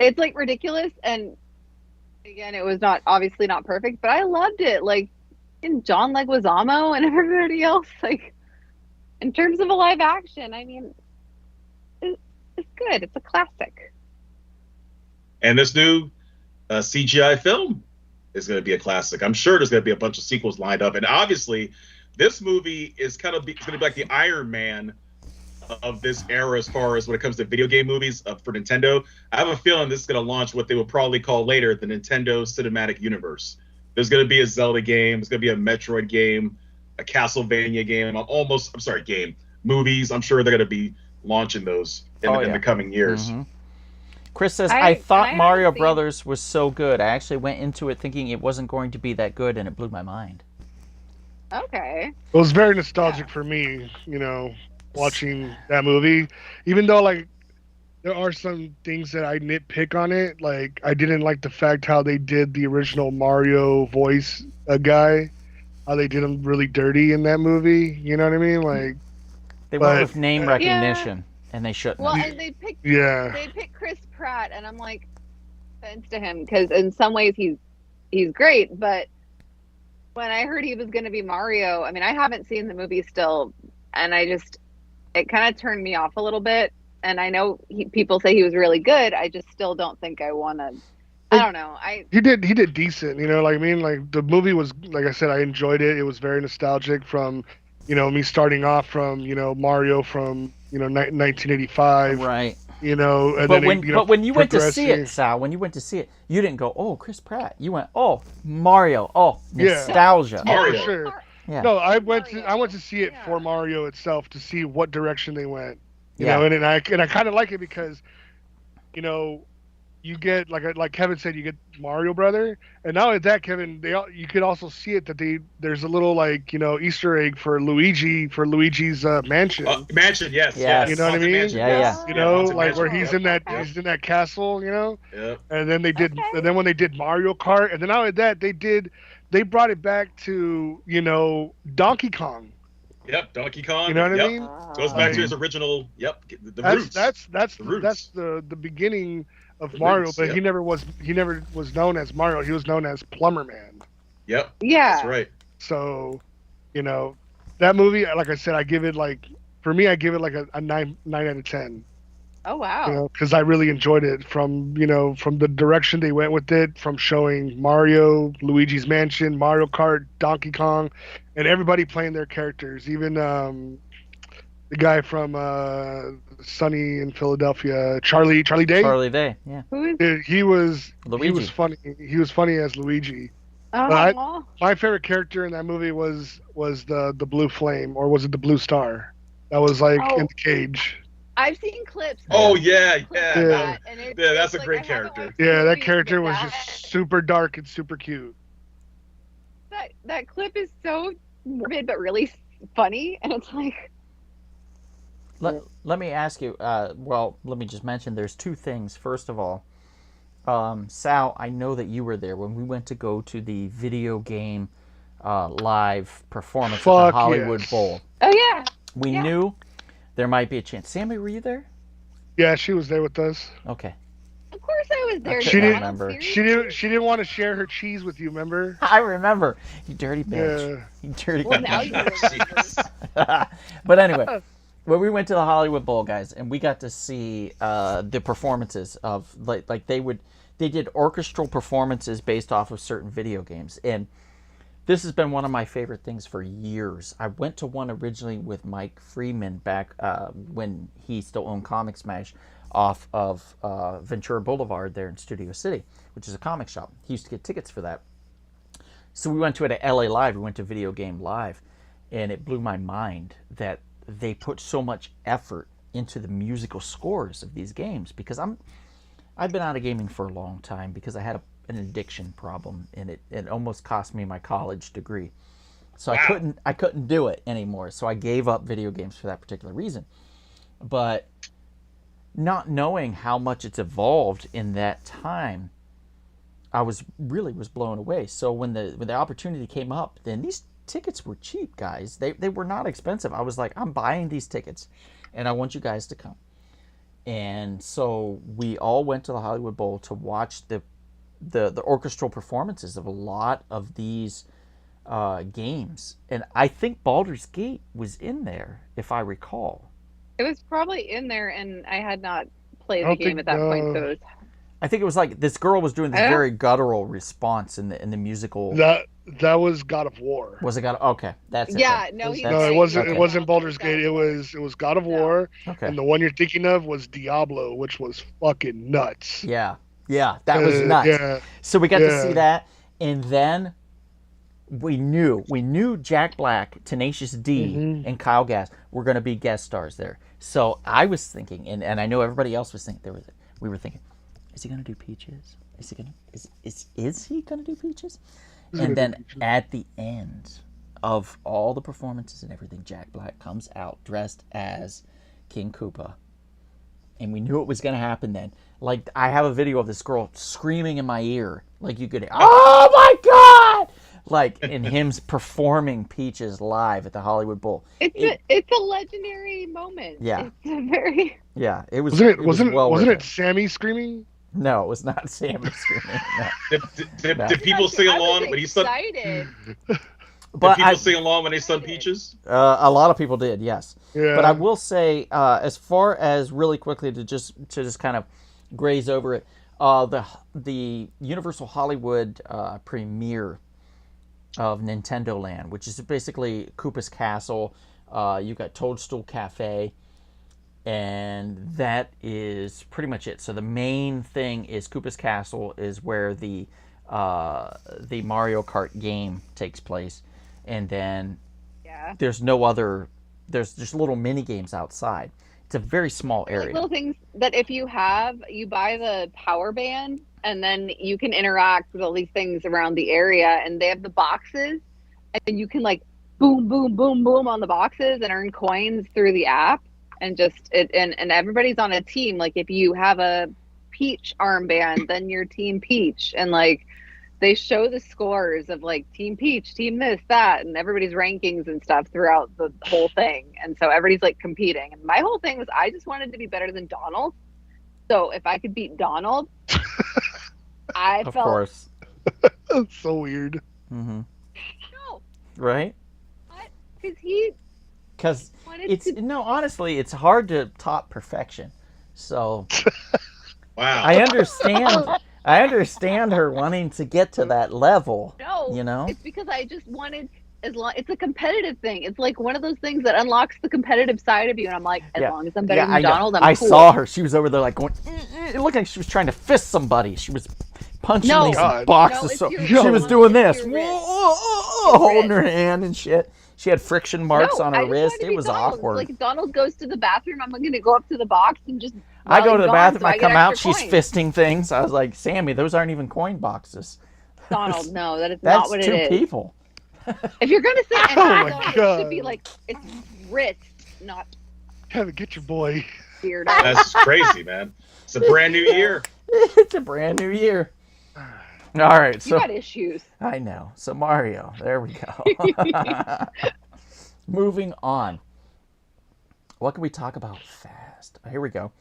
It's like ridiculous, and again, it was obviously not perfect, but I loved it. Like, and John Leguizamo and everybody else, like, in terms of a live action, I mean, it's good. It's a classic. And this new CGI film is going to be a classic. I'm sure there's going to be a bunch of sequels lined up, and obviously, this movie is going to be like the Iron Man of this era as far as when it comes to video game movies for Nintendo. I have a feeling this is going to launch what they will probably call later the Nintendo Cinematic Universe. There's going to be a Zelda game. There's going to be a Metroid game, a Castlevania game. Movies. I'm sure they're going to be launching those in the coming years. Mm-hmm. Chris says, I thought Mario Brothers was so good. I actually went into it thinking it wasn't going to be that good, and it blew my mind. Okay. It was very nostalgic for me, watching that movie. Even though, like, there are some things that I nitpick on it. Like, I didn't like the fact how they did the original Mario voice guy. How they did him really dirty in that movie. You know what I mean? Like, they went with name recognition, and they shouldn't. Well, and they picked Chris Pratt, and I'm like, offense to him because in some ways he's great, but when I heard he was going to be Mario, I mean, I haven't seen the movie still, and it kind of turned me off a little bit. And I know people say he was really good. I just still don't think I want to. I don't know. He did decent, like I mean, like the movie was, like I said, I enjoyed it. It was very nostalgic from, me starting off from, Mario from, 1985. Right. And But then when you went to see progressing. it, Sal, when you went to see it, you didn't go, "Oh, Chris Pratt." You went, "Oh, Mario." Oh, Yeah. nostalgia. Yeah, Mario. for sure. Yeah. No, I went to see it Yeah. for Mario itself to see what direction they went. You Yeah. know, and I kind of like it because, you get like Kevin said, you get Mario Brother, and not only that, Kevin, you could also see it that there's a little Easter egg for Luigi's mansion. Mansion, yes. Yes. yes. You know what I Haunted mean? Mansion, Yeah, yes. yeah. Haunted Like Mansion, where he's in yep. that castle, Yep. and then Okay. and then when they did Mario Kart, and then not only that, they brought it back to Donkey Kong. Yep. Donkey Kong. You know what I yep. mean? Goes back to his original. Yep. The That's roots. that's The roots. that's the beginning of The Mario, roots, but yep. he never was known as Mario. He was known as Plumber Man. Yep. Yeah. That's right. So, that movie, like I said, I give it like a 9 out of 10. Oh wow. Because I really enjoyed it from the direction they went with it, from showing Mario, Luigi's Mansion, Mario Kart, Donkey Kong, and everybody playing their characters. Even the guy from Sunny in Philadelphia, Charlie Day. Charlie Day. Yeah. Who is? He was Luigi. funny. He was funny as Luigi. Oh. My favorite character in that movie was the Blue Flame, or was it the Blue Star? That was in the cage. I've seen clips. Oh I've yeah, seen clips yeah. of Yeah. that, and Yeah, that's it's a great I haven't character. watched the Yeah, that movie, character but was just super dark and super cute. that clip is so morbid but really funny, and it's like Let me ask you. Well, let me just mention. There's two things. First of all, Sal, I know that you were there when we went to go to the video game live performance at Fuck the Hollywood yes. Bowl. oh yeah. We Yeah. knew there might be a chance. Sammy, were you there? Yeah, she was there with us. Okay. Of course I was there. I She couldn't Donald, remember. seriously? She didn't want to share her cheese with you, remember? I remember. You dirty bitch. Yeah. You dirty Well, bitch. now you remember. But anyway, when we went to the Hollywood Bowl, guys, and we got to see the performances of like they did orchestral performances based off of certain video games, and this has been one of my favorite things for years. I went to one originally with Mike Freeman back when he still owned Comic Smash off of Ventura Boulevard there in Studio City, which is a comic shop. He used to get tickets for that. So we went to it at LA Live. We went to Video Game Live, and it blew my mind that they put so much effort into the musical scores of these games, because I've been out of gaming for a long time because I had an addiction problem, and it almost cost me my college degree. So Wow. I couldn't do it anymore. So I gave up video games for that particular reason. But not knowing how much it's evolved in that time, I was blown away. So when the opportunity came up, then these tickets were cheap, guys. They were not expensive. I was like, I'm buying these tickets, and I want you guys to come. And so we all went to the Hollywood Bowl to watch the orchestral performances of a lot of these games. And I think Baldur's Gate was in there, if I recall. It was probably in there, and I had not played I the don't game think, at that point, so it was I think it was like this girl was doing this Yeah. very guttural response in the musical. That was God of War. Was it got okay? That's it. yeah. then. No, he's That's- No, it wasn't. okay. It wasn't Baldur's Gate. It was God of No. War, Okay. and the one you're thinking of was Diablo, which was fucking nuts. Yeah, that was nuts. Yeah, So we got to Yeah. see that, and then we knew Jack Black, Tenacious D, Mhm. and Kyle Gass were going to be guest stars there. So I was thinking, and I know everybody else was thinking, we were thinking, is he going to do Peaches? Is he going to do Peaches? He's gonna And do then Peaches. at the end of all the performances and everything, Jack Black comes out dressed as King Koopa. And we knew it was going to happen then. Like, I have a video of this girl screaming in my ear. Like, you could, oh my God! Like, and him performing Peaches live at the Hollywood Bowl. it's a legendary moment. Yeah. It's a very Yeah, it was. wasn't it? was Wasn't well wasn't worth it Sammy screaming? No, it was not Sammy screaming. No. Did people sing I was along when he sung? excited. But Did people sing along when they sung Peaches? a lot of people did, yes. Yeah. But I will say, as far as really quickly to just kind of graze over it, the Universal Hollywood premiere of Nintendo Land, which is basically Koopa's Castle. You've got Toadstool Cafe, and that is pretty much it. So the main thing is Koopa's Castle is where the Mario Kart game takes place, and then Yeah. there's no other. There's just little mini games outside. It's a very small Like area. little things that if you buy the power band and then you can interact with all these things around the area, and they have the boxes and you can like boom, boom, boom, boom on the boxes and earn coins through the app, and just and everybody's on a team. Like if you have a Peach armband, then you're Team Peach, and like they show the scores of like Team Peach, Team this, that, and everybody's rankings and stuff throughout the whole thing. And so everybody's like competing. And my whole thing was I just wanted to be better than Donald. So if I could beat Donald, I Of felt course. That's so weird. Hmm. no, Right? because he Because wanted it's to. no, honestly, it's hard to top perfection. So Wow. I understand. I understand her wanting to get to that level. No, You know? it's because I just wanted it's a competitive thing. It's like one of those things that unlocks the competitive side of you, and I'm like, as Yeah. long as I'm better Yeah, than I know. Donald, I'm I cool. saw her. She was over there like going. It looked like she was trying to fist somebody. She was punching No. these God. boxes. No, it's So your she was wrist. doing It's this, your wrist. holding Your her hand and shit. She had friction marks No, on I her just wrist. wanted to It be was Donald. awkward. Like if Donald goes to the bathroom, I'm going to go up to the box and just. I go to the gone, bathroom. so I get come out. extra She's coins. fisting things. I was like, Sammy, those aren't even coin boxes. Donald, no, that is That's not what two it is. people. If you're going to say Oh my Donald, it God. should be like it's wrist, not Kevin, get your boy. beard. That's crazy, man. It's a brand new year. It's a brand new year. All right, You so got issues. I know. So Mario, there we go. Moving on. What can we talk about fast? Here we go.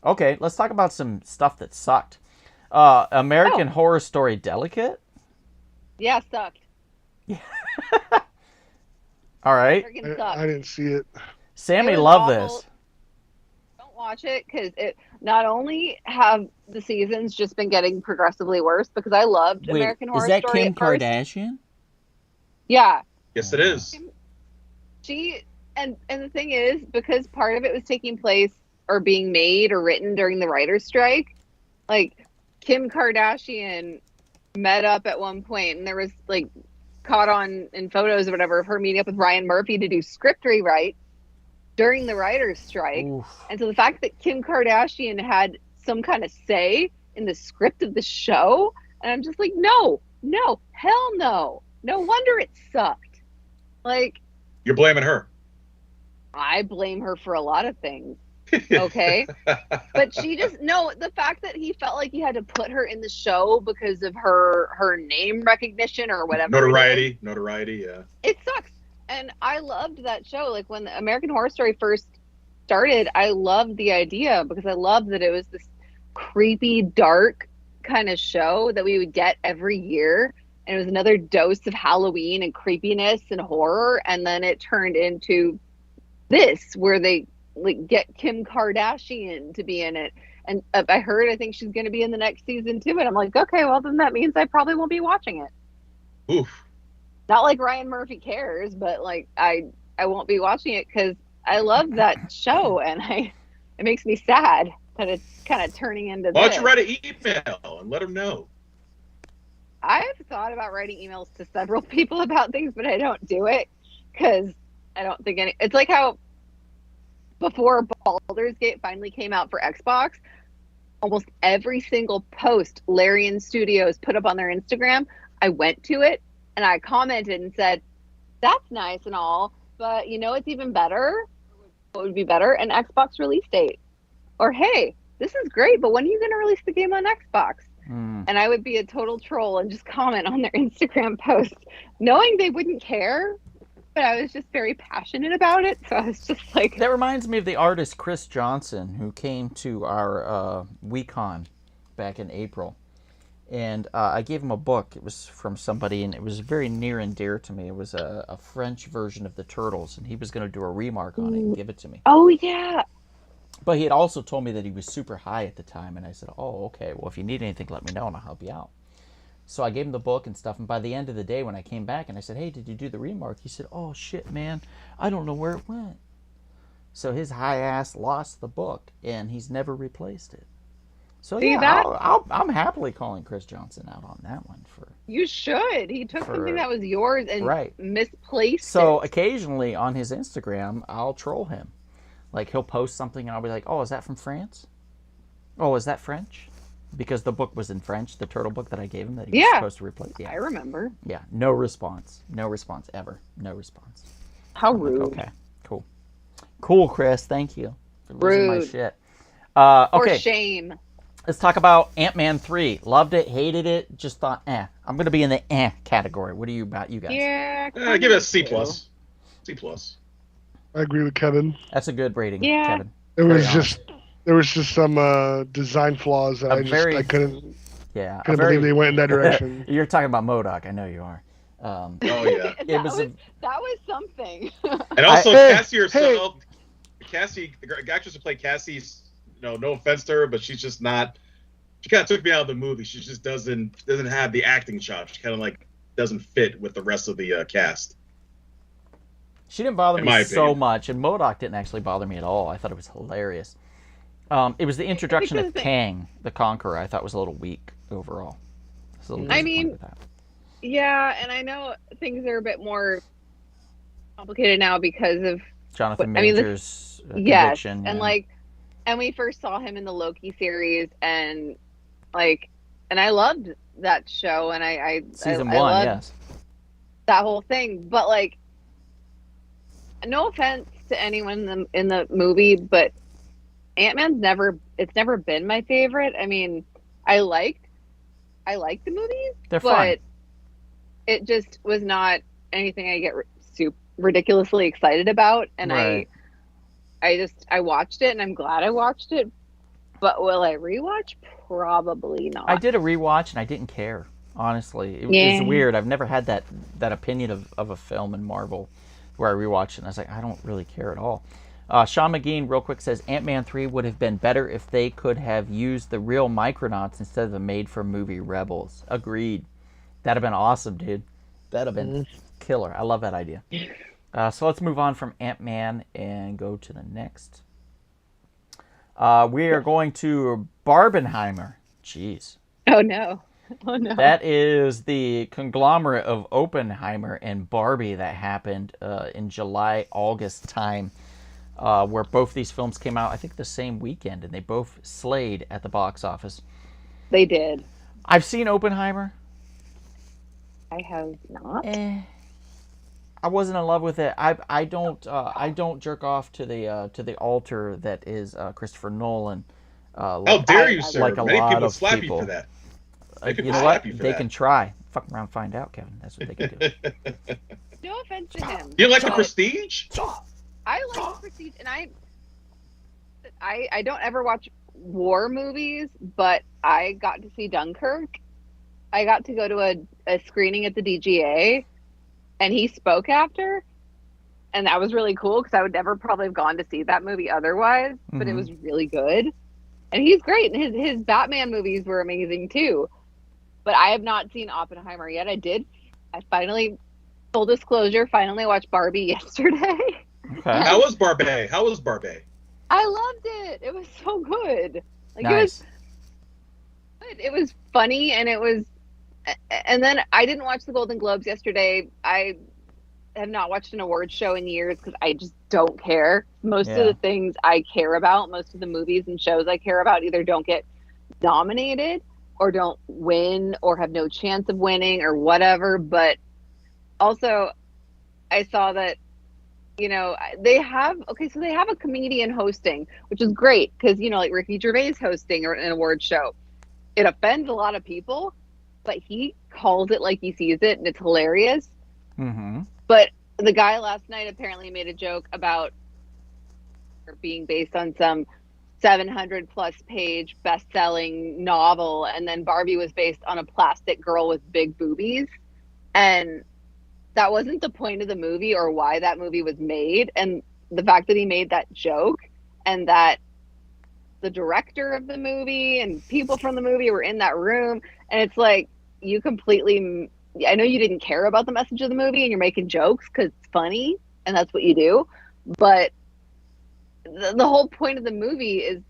Okay, let's talk about some stuff that sucked. American Horror Story Delicate. Yeah, sucked. All right, Freaking sucked. I didn't see it. Sammy It was loved awful. this. Don't watch it because it not only have the seasons just been getting progressively worse, because I loved Wait, American Horror is that Story Kim at first. Kardashian? Yeah, Yes, it is. she and the thing is, because part of it was taking place or being made or written during the writer's strike, like Kim Kardashian met up at one point and there was like caught on in photos or whatever of her meeting up with Ryan Murphy to do script rewrite during the writer's strike. Oof. And so the fact that Kim Kardashian had some kind of say in the script of the show, and I'm just like, no, hell no. No wonder it sucked. Like, You're blaming her. I blame her for a lot of things. Okay. But she just, no, the fact that he felt like he had to put her in the show because of her name recognition or whatever. Notoriety, yeah. It sucks. And I loved that show. Like when the American Horror Story first started, I loved the idea because I loved that it was this creepy, dark kind of show that we would get every year. And it was another dose of Halloween and creepiness and horror. And then it turned into this where they like get Kim Kardashian to be in it. And I think she's going to be in the next season too. And I'm like, okay, well then that means I probably won't be watching it. Oof. Not like Ryan Murphy cares, but like I won't be watching it because I love that show, and it makes me sad that it's kind of turning into. Why don't this. you write an email and let them know? I've thought about writing emails to several people about things, but I don't do it because I don't think any. It's like how before Baldur's Gate finally came out for Xbox, almost every single post Larian Studios put up on their Instagram, I went to it and I commented and said, "That's nice and all, but you know it's even better. What would be better? An Xbox release date." Or, "Hey, this is great, but when are you going to release the game on Xbox?" Mm. And I would be a total troll and just comment on their Instagram posts, knowing they wouldn't care. But I was just very passionate about it. So I was just like, That reminds me of the artist Chris Johnson, who came to our WeCon back in April, and I gave him a book. It was from somebody, and it was very near and dear to me. It was a French version of the Turtles, and he was going to do a remark on it and give it to me. Oh yeah. But he had also told me that he was super high at the time, and I said, oh, okay, well, if you need anything, let me know, and I'll help you out. So I gave him the book and stuff, and by the end of the day, when I came back and I said, hey, did you do the remark? He said, oh, shit, man, I don't know where it went. So his high ass lost the book, and he's never replaced it. So See yeah, that? I'm happily calling Chris Johnson out on that one. You should. He took For- something that was yours and Right. misplaced So it. occasionally on his Instagram, I'll troll him. Like, he'll post something, and I'll be like, oh, is that from France? Oh, is that French? Because the book was in French, the turtle book that I gave him that he was Yeah. supposed to replace. I Yeah, remember. yeah. No response. No response ever. No response. How I'm like, rude. okay, cool. Cool, Chris. Thank you for losing my Rude. shit. Or Okay, shame. let's talk about Ant-Man 3. Loved it, hated it, just thought, I'm going to be in the category. What are you about, you guys? Yeah. Give it a C too. plus. C plus. I agree with Kevin. That's a good rating, Yeah. Kevin. There Very was honest. just some design flaws that I couldn't Yeah. believe they went in that direction. You're talking about MODOK. I know you are. Oh yeah. that was was something. And also Hey, Cassie herself, Cassie, the actress who played Cassie's, no offense to her, but she's just not. She kind of took me out of the movie. She just doesn't have the acting chops. She kind of like doesn't fit with the rest of the cast. She didn't bother In me my so opinion. much, and MODOK didn't actually bother me at all. I thought it was hilarious. It was the introduction of Because Kang the Conqueror I thought was a little weak overall. I was a little I disappointed mean, with that. Yeah, and I know things are a bit more complicated now because of Jonathan I mean, Majors' yes, conviction. and yeah. and we first saw him in the Loki series, and and I loved that show, and I Season I 1, loved yes. that whole thing, but no offense to anyone in the movie, but Ant-Man's never been my favorite. I mean, I liked the movies, They're but fun. it just was not anything I get super ridiculously excited about, and Right. I watched it, and I'm glad I watched it, but will I rewatch? Probably not. I did a rewatch, and I didn't care, honestly. It Yeah. was weird. I've never had that opinion of a film in Marvel where I rewatched it, and I was like, I don't really care at all. Sean McGean, real quick, says Ant-Man 3 would have been better if they could have used the real Micronauts instead of the made-for-movie Rebels. Agreed. That'd have been awesome, dude. That'd have been killer. I love that idea. So let's move on from Ant-Man and go to the next. We are going to Barbenheimer. Jeez. Oh no. That is the conglomerate of Oppenheimer and Barbie that happened in July, August time, where both these films came out, I think, the same weekend, and they both slayed at the box office. They did. I've seen Oppenheimer. I have not. I wasn't in love with it. I don't jerk off to the altar that is Christopher Nolan. How dare you, sir? like a Many lot people of slap people. you for that. Many people You know slap what? you for They that. can try. Fuck around, find out, Kevin. That's what they can do. No offense to him. You like the but Prestige? I like the Prestige, and I don't ever watch war movies, but I got to see Dunkirk. I got to go to a screening at the DGA, and he spoke after, and that was really cool because I would never probably have gone to see that movie otherwise, but it Mhm. was really good. And he's great, and his Batman movies were amazing too. But I have not seen Oppenheimer yet. I finally, full disclosure, finally watched Barbie yesterday. Okay. How was Barbie? How was Barbie? I loved it. It was so good. Like Nice. it was good. It was funny, and it was. And then I didn't watch the Golden Globes yesterday. I have not watched an award show in years because I just don't care. Most Yeah. of the things I care about, most of the movies and shows I care about, either don't get nominated or don't win or have no chance of winning or whatever. But also, I saw that they have a comedian hosting, which is great because like Ricky Gervais hosting or an award show, it offends a lot of people, but he calls it like he sees it, and it's hilarious. Mm-hmm. But the guy last night apparently made a joke about being based on some 700 plus page best-selling novel, and then Barbie was based on a plastic girl with big boobies, and that wasn't the point of the movie or why that movie was made. And the fact that he made that joke, and that the director of the movie and people from the movie were in that room, and it's like, you completely, I know you didn't care about the message of the movie and you're making jokes because it's funny and that's what you do, but the whole point of the movie is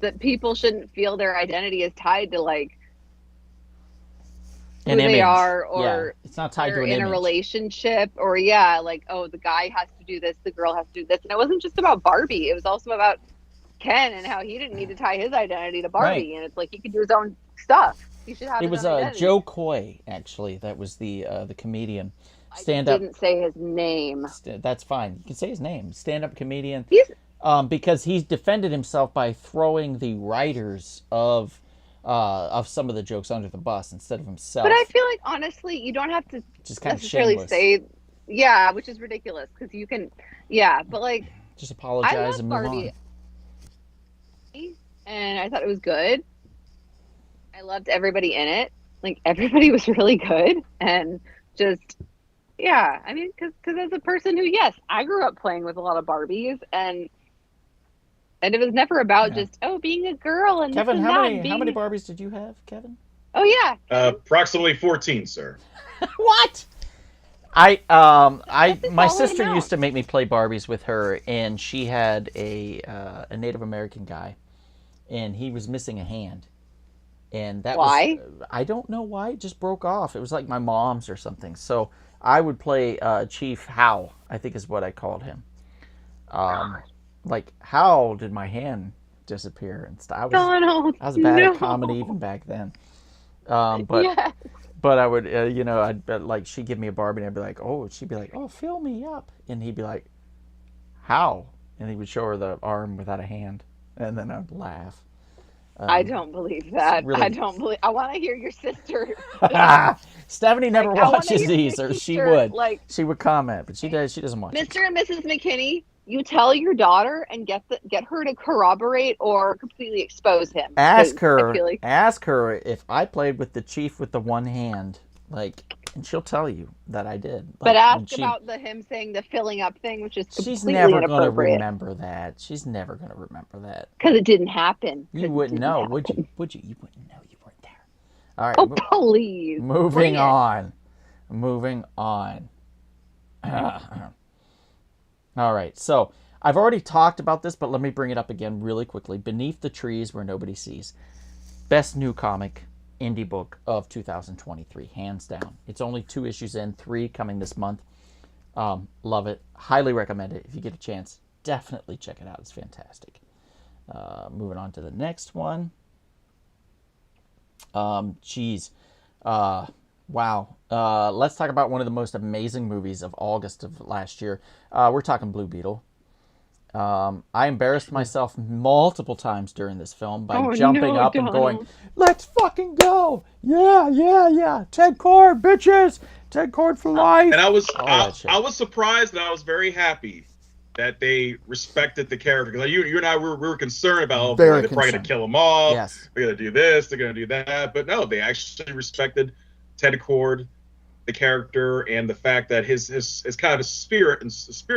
that people shouldn't feel their identity is tied to like who they are, or it's not tied to an in image. a relationship, or like, oh, the guy has to do this, the girl has to do this. And it wasn't just about Barbie, it was also about Ken and how he didn't need to tie his identity to Barbie. And it's like, he could do his own stuff. He should have. It was Joe Coy, actually, that was the comedian. Stand up. Didn't say his name. That's fine. You can say his name. Stand-up comedian. Because he's defended himself by throwing the writers of some of the jokes under the bus instead of himself. But I feel like, honestly, you don't have to just kind necessarily of say, which is ridiculous, because you can, but like, just apologize and move Barbie on. And I thought it was good. I loved everybody in it. Like, everybody was really good, and just, I mean, because as a person who, yes, I grew up playing with a lot of Barbies, and it was never about just, being a girl and Kevin, this and how that, many Barbies did you have, Kevin? Oh yeah, approximately 14, sir. What? My sister amount. used to make me play Barbies with her, and she had a Native American guy, and he was missing a hand. And that why? I don't know why. It just broke off. It was like my mom's or something. So I would play Chief How, I think is what I called him. Like, how did my hand disappear and stuff? I was bad at comedy even back then. But I would, I'd like, she'd give me a Barbie and I'd be like, she'd be like, fill me up. And he'd be like, how? And he would show her the arm without a hand. And then I'd laugh. I don't believe that. Really... I want to hear your sister. Stephanie never watches these, or she would. Like, she would comment, but she doesn't watch. Mr. and Mrs. McKinney, you tell your daughter and get her to corroborate or completely expose him. Ask her if I played with the chief with the one hand, and she'll tell you that I did. But ask about him saying the filling up thing, which is completely she's never going to remember that. She's never going to remember that. Because it didn't happen. You wouldn't know, would you? Would you? You wouldn't know. You weren't there. All right. Oh, please. Moving on. All right. So I've already talked about this, but let me bring it up again really quickly. Beneath the Trees Where Nobody Sees. Best new comic indie book of 2023, hands down. It's only 2 issues in, 3 coming this month. Love it. Highly recommend it. If you get a chance, definitely check it out. It's fantastic. Moving on to the next one. Wow. Let's talk about one of the most amazing movies of August of last year. We're talking Blue Beetle. I embarrassed myself multiple times during this film by jumping up and going, let's fucking go. Yeah. Ted Kord, bitches. Ted Kord for life. And I was surprised, and I was very happy that they respected the character. Because you and I, we were concerned about, they're probably going to kill him off. Yes. They're going to do this. They're going to do that. But no, they actually respected Ted Kord, the character, and the fact that his kind of spirit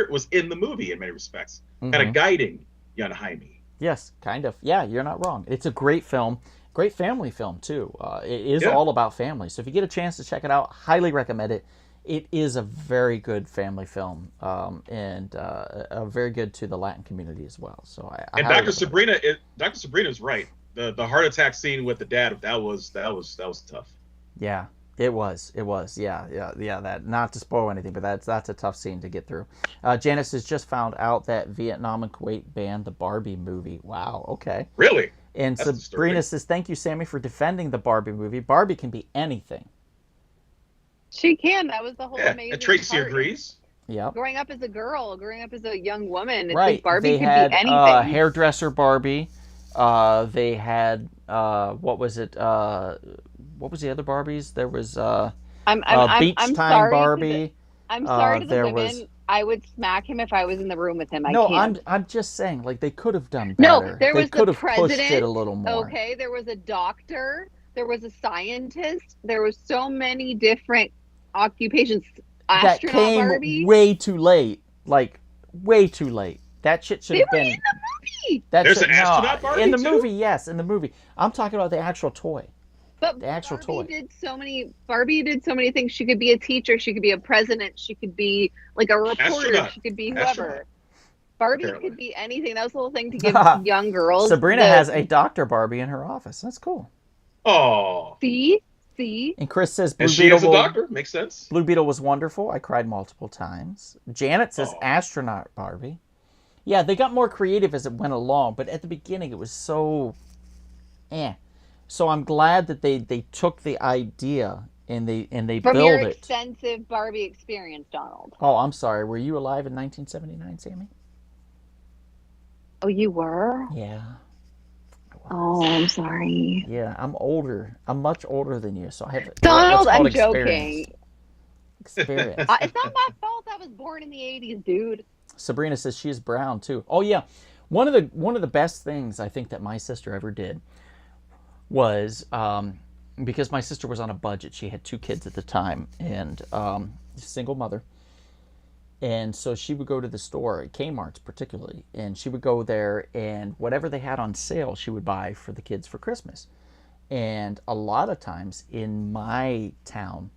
was in the movie in many respects, kind of guiding Jan Jaime. Yes, kind of. Yeah, you're not wrong. It's a great film, great family film too. It is all about family. So if you get a chance to check it out, highly recommend it. It is a very good family film, and very good to the Latin community as well. So and Dr. Sabrina is right. The heart attack scene with the dad, that was tough. Yeah. It was. Yeah. That, not to spoil anything, but that's a tough scene to get through. Janice has just found out that Vietnam and Kuwait banned the Barbie movie. Wow. Okay. Really? And that's Sabrina says, "Thank you, Sammy, for defending the Barbie movie. Barbie can be anything." She can. That was the whole amazing. And Tracy part. Agrees. Yeah. Growing up as a girl, growing up as a young woman, it's right. like Barbie could be anything. Hairdresser Barbie. They had what was it? What was the other Barbies? There was beach time Barbie. I'm sorry to the women I would smack him if I was in the room with him. I No, can't. I'm just saying, like, they could have done No, better. there They was the could have pushed it president. a little more. Okay, there was a doctor. There was a scientist. There was so many different occupations. That Astronaut came Barbie. way too late. Like, way too late. That shit should They have were been. in the movie. That There's should, an astronaut Barbie, in the too? movie, yes, in the movie. I'm talking about the actual toy. But The actual toy. Barbie did so many things. She could be a teacher. She could be a president. She could be like a reporter. Astronaut. She could be whoever. Astronaut. Barbie Apparently. could be anything. That was the whole thing to give young girls. Sabrina has a Dr. Barbie in her office. That's cool. Oh. See. And Chris says Blue And she Beetle is a doctor. Makes sense. Blue Beetle was wonderful. I cried multiple times. Janet says Oh. astronaut Barbie. Yeah, they got more creative as it went along, but at the beginning it was so So I'm glad that they took the idea and they From built your it. extensive Barbie experience, Donald. Oh, I'm sorry. Were you alive in 1979, Sammy? Oh, you were? Yeah. Oh, I'm sorry. Yeah, I'm older. I'm much older than you, so I have Donald, what's called I'm joking. Experience. It's not my fault I was born in the 80s, dude. Sabrina says she is brown too. Oh yeah, one of the best things I think that my sister ever did was because my sister was on a budget. She had 2 kids at the time and single mother, and so she would go to the store, Kmart's particularly, and she would go there and whatever they had on sale, she would buy for the kids for Christmas. And a lot of times in my town,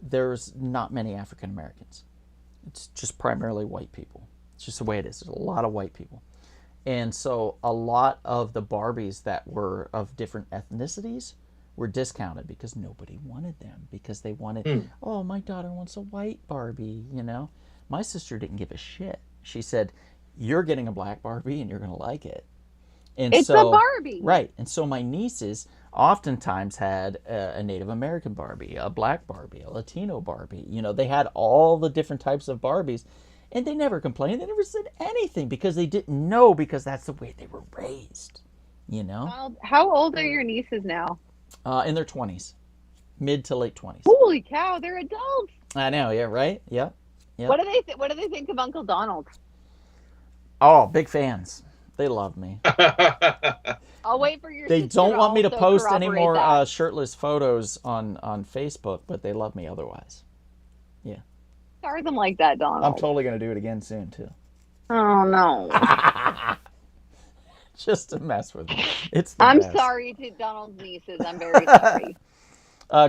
there's not many African Americans. It's just primarily white people. It's just the way it is. There's a lot of white people. And so a lot of the Barbies that were of different ethnicities were discounted because nobody wanted them. Because they wanted, oh, my daughter wants a white Barbie, you know. My sister didn't give a shit. She said, you're getting a black Barbie and you're going to like it. And It's so, a Barbie. Right. And so my nieces oftentimes had a Native American Barbie, a black Barbie, a Latino Barbie. You know, they had all the different types of Barbies. And they never complained. They never said anything because they didn't know, because that's the way they were raised. You know? Donald, how old are your nieces now? In their 20s. Mid to late 20s. Holy cow, they're adults. I know, yeah, right? Yep. Yep. What do they think of Uncle Donald? Oh, big fans. They love me. I'll wait for your They sister don't want me to also post any corroborate more that. shirtless photos on Facebook, but they love me otherwise. Start them like that, Donald. I'm totally going to do it again soon, too. Oh no. Just to mess with me. It's the I'm best. sorry to Donald's nieces. I'm very sorry.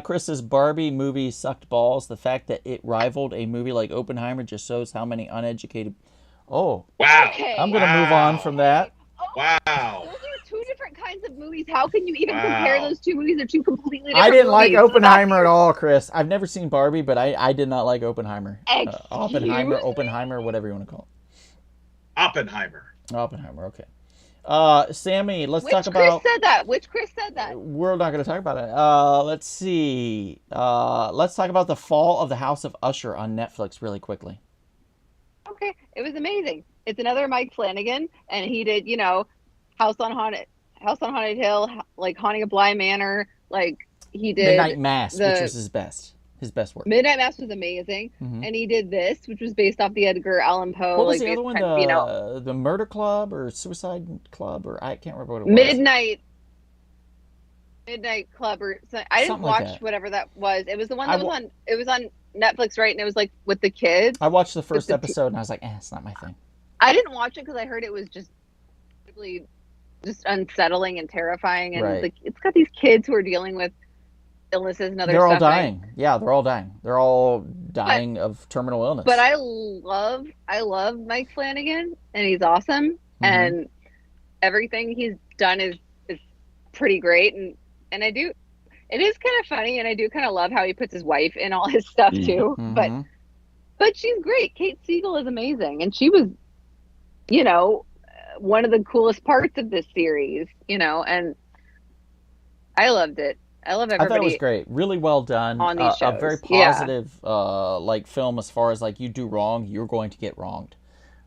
Chris's Barbie movie sucked balls. The fact that it rivaled a movie like Oppenheimer just shows how many uneducated... Oh, Wow. Okay. I'm going to move on from that. Oh, Wow. those are 2 different kinds of movies. How can you even Wow. compare those 2 movies? They're 2 completely different I didn't like movies. Oppenheimer at all, Chris. I've never seen Barbie, but I did not like Oppenheimer. Excuse Oppenheimer, me? Oppenheimer, whatever you want to call Oppenheimer. it. Oppenheimer, okay. Sammy, let's Which talk about... Chris said that? Which Chris said that? We're not going to talk about it. Let's see. Let's talk about The Fall of the House of Usher on Netflix really quickly. Okay, it was amazing. It's another Mike Flanagan, and he did, you know, House on Haunted Hill, like Haunting of Bly Manor. Like he did Midnight Mass, the- which was his best work. Midnight Mass was amazing, Mhm. and he did this, which was based off the Edgar Allan Poe. What was like the other one? based on, you know, The Murder Club or Suicide Club, or I can't remember what it was. Midnight Club or something. I didn't Something like watch that. whatever that was. It was the one I that was on. It was on Netflix, right? And it was like with the kids. I watched the first the- episode and I was like, it's not my thing. I didn't watch it because I heard it was just really just unsettling and terrifying, and Right. like it's got these kids who are dealing with illnesses and other They're all stuff. and dying. Yeah, they're all dying. They're all dying of terminal illness. But I love Mike Flanagan, and he's awesome, Mm-hmm. and everything he's done is pretty great, and I do. It is kind of funny, and I do kind of love how he puts his wife in all his stuff too. Mhm. But she's great. Kate Siegel is amazing, and she was, you know, one of the coolest parts of this series. You know, and I loved it. I love I thought it was everybody. great. Really well done. on these A very shows. Yeah. positive like film as far as like you do wrong, you're going to get wronged.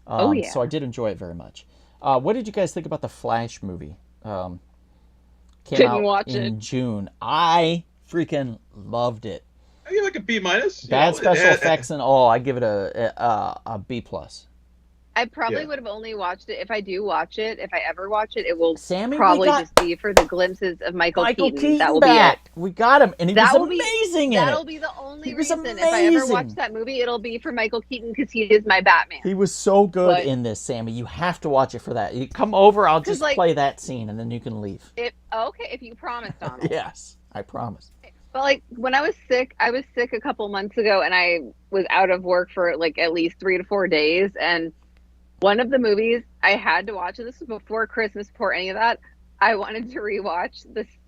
Oh, yeah. So I did enjoy it very much. What did you guys think about the Flash movie? Came Didn't out watch in June. I freaking loved it. I give it like a B minus. Bad special effects and all. I give it a B plus. I probably Yeah. would have only watched it if I do watch it. If I ever watch it, it will Sammy, probably just be for the glimpses of Michael Keaton. That will back. We got him, and he That was will be- amazing in That'll it. be the only He was reason. If I ever amazing. watch that movie, it'll be for Michael Keaton because he is my Batman. He was so good But- in this, Sammy. You have to watch it for that. You come over, I'll 'Cause, just like- play that scene, and then you can leave. Okay, if you promise, Donald. Yes, I promise. But like when I was sick a couple months ago, and I was out of work for like at least 3 to 4 days. And one of the movies I had to watch, and this was before Christmas, before any of that, I wanted to rewatch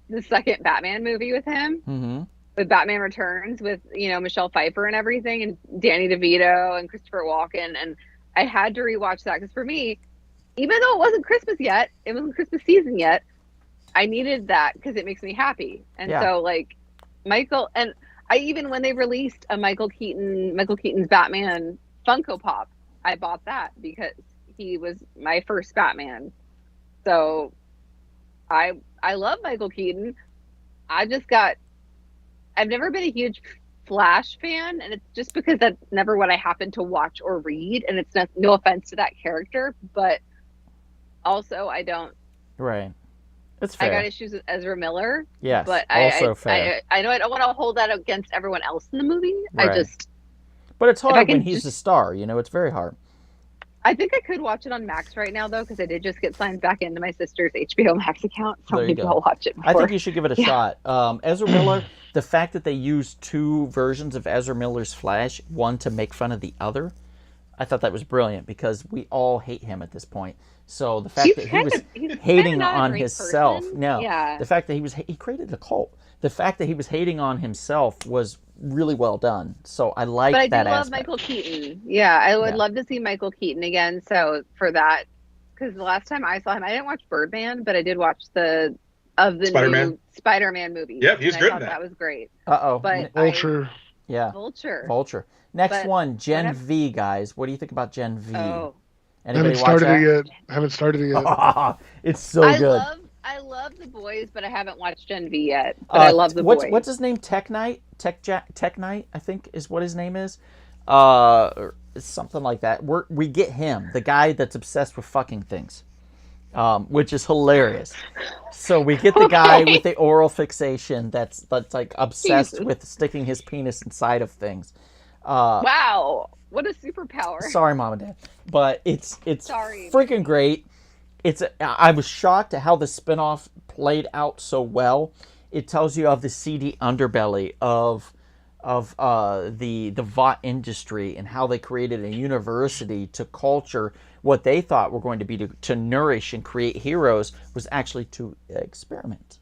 the second Batman movie with him, Mm-hmm. with Batman Returns, with Michelle Pfeiffer and everything, and Danny DeVito and Christopher Walken, and I had to rewatch that because for me, even though it wasn't Christmas yet, it wasn't Christmas season yet, I needed that because it makes me happy. And Yeah. so like Michael, and I even when they released a Michael Keaton's Batman Funko Pop, I bought that because he was my first Batman. So I love Michael Keaton. I've never been a huge Flash fan, and it's just because that's never what I happen to watch or read, and it's no offense to that character, but also I don't. Right. It's fair. I got issues with Ezra Miller, yes. but Also fair. I know I don't want to hold that against everyone else in the movie. Right. But it's I hard can when he's the star. It's very hard. I think I could watch it on Max right now though, because I did just get signed back into my sister's HBO Max account, so There you maybe go. I'll watch it. I Before. think you should give it a shot. Ezra Miller, the fact that they used two versions of Ezra Miller's Flash, one to make fun of the other, I thought that was brilliant because we all hate him at this point. So the fact that he was he's hating not a on great himself, person. no, Yeah. the fact that he created a cult. The fact that he was hating on himself was really well done. So I like But I that do love aspect. Michael Keaton. Yeah, I would Yeah. love to see Michael Keaton again. So for that, because the last time I saw him, I didn't watch Birdman, but I did watch the Spider-Man? new Spider-Man movie. Yep, he was and good I in thought that. was great. Uh-oh. But Vulture. Yeah. Vulture. Vulture. Next But one, Gen whatever- V, guys. What do you think about Gen V? Oh, Anybody Haven't watch started that? it yet. Haven't started it yet. It's so good. I love The Boys, but I haven't watched Gen V yet. But I love The Boys. What's his name? Tech Knight, I think is what his name is. Or something like that. We get him, the guy that's obsessed with fucking things, which is hilarious. So we get the guy with the oral fixation that's like obsessed Jesus. with sticking his penis inside of things. Wow, what a superpower! Sorry, Mom and Dad, but it's Sorry. freaking great. I was shocked at how the spinoff played out so well. It tells you of the seedy underbelly of the Vought industry and how they created a university to culture what they thought were going to be to nourish and create heroes was actually to experiment.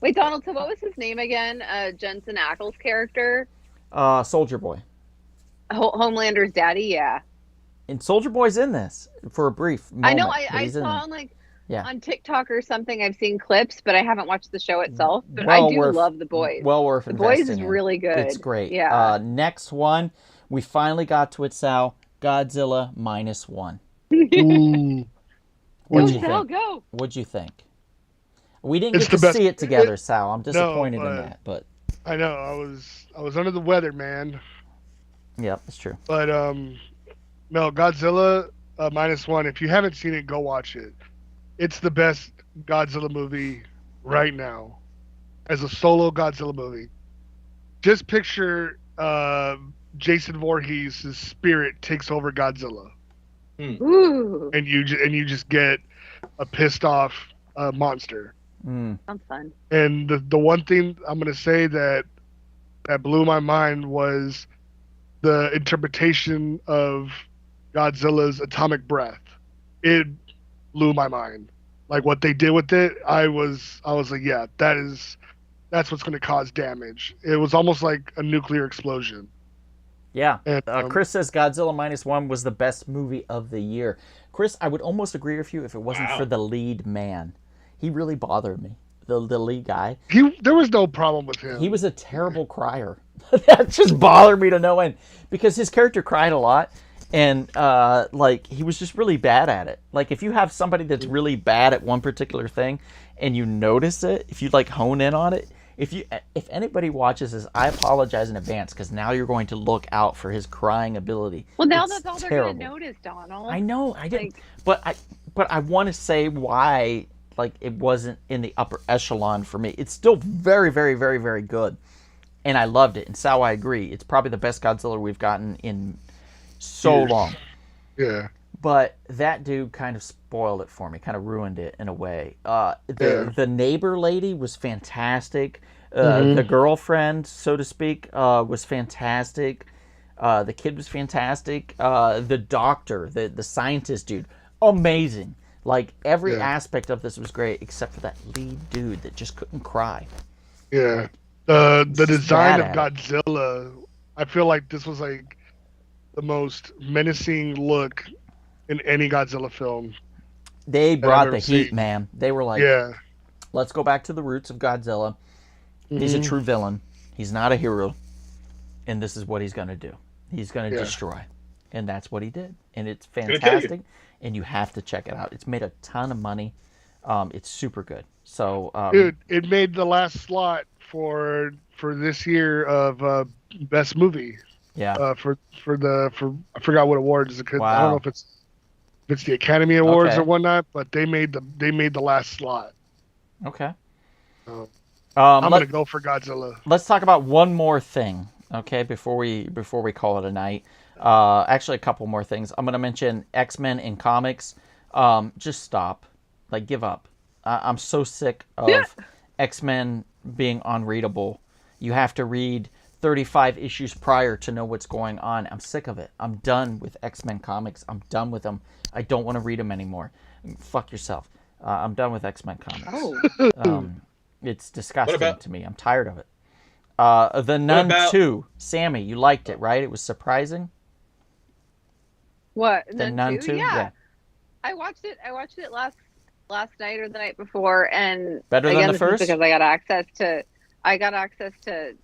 Wait, Donald. So what was his name again? Jensen Ackles' character, Soldier Boy. Homelander's daddy. Yeah. And Soldier Boy's in this for a brief moment. I know. but I he's in saw it. on Yeah. on TikTok or something. I've seen clips, but I haven't watched the show itself. But Well I do worth- love The Boys. Well worth The Boys investing is in. really good. It's great. Yeah. Next one, we finally got to it, Sal. Godzilla -1. Ooh. What'd Go, you Sal, think? go. What'd you think? We didn't It's get to the best- see it together, Sal. I'm disappointed in but- that, but I know. I was under the weather, man. yeah, it's true. But no, Godzilla -1. If you haven't seen it, go watch it. It's the best Godzilla movie right now, as a solo Godzilla movie. Just picture Jason Voorhees' spirit takes over Godzilla, Ooh, and you just get a pissed off monster. Mm. sounds fun. And the one thing I'm gonna say that blew my mind was the interpretation of Godzilla's atomic breath. It blew my mind. Like what they did with it, I was like, yeah, that's what's gonna cause damage. It was almost like a nuclear explosion. Yeah. And Chris says Godzilla -1 was the best movie of the year. Chris, I would almost agree with you if it wasn't for the lead man. He really bothered me. The lead guy. there was no problem with him. He was a terrible crier. That just bothered me to no end because his character cried a lot, and he was just really bad at it. Like if you have somebody that's really bad at one particular thing, and you notice it, if you hone in on it, if anybody watches this, I apologize in advance because now you're going to look out for his crying ability. Well, now It's that's all terrible. they're going to notice, Donald. I know, I didn't, Like, but I want to say why like it wasn't in the upper echelon for me. It's still very, very, very, very good, and I loved it. And Sal, I agree. It's probably the best Godzilla we've gotten in so Years. long. Yeah. But that dude kind of spoiled it for me, kind of ruined it in a way. The neighbor lady was fantastic. The girlfriend, so to speak, was fantastic. The kid was fantastic. The doctor, the scientist dude, amazing. Like every aspect of this was great, except for that lead dude that just couldn't cry. Yeah. The just design of bad at Godzilla, I feel like this was like the most menacing look in any Godzilla film. They I've brought ever the heat, seen. man. They were like, Yeah. let's go back to the roots of Godzilla. He's a true villain. He's not a hero. And this is what he's going to do. He's going to destroy. And that's what he did. And it's fantastic. And you have to check it out. It's made a ton of money. It's super good. So, Dude, it made the last slot for this year of best movie. yeah. For I forgot what awards. I don't Wow. know if it's the Academy Awards Okay. or whatnot, but they made the last slot. Okay. So, Um, I'm let, gonna go for Godzilla. let's talk about one more thing, okay, before we call it a night. Actually, a couple more things. I'm gonna mention X-Men in comics. Just stop, like give up. I'm so sick of X-Men being unreadable. You have to read 35 issues prior to know what's going on. I'm sick of it. I'm done with X-Men comics. I'm done with them. I don't want to read them anymore. Fuck yourself. I'm done with X-Men comics. oh, It's disgusting about- to me. I'm tired of it. The Nun about- 2. Sammy, you liked it, right? It was surprising. what? The Nun 2? Yeah. I watched it last night or the night before, and Better than again, the this is first? because I got access to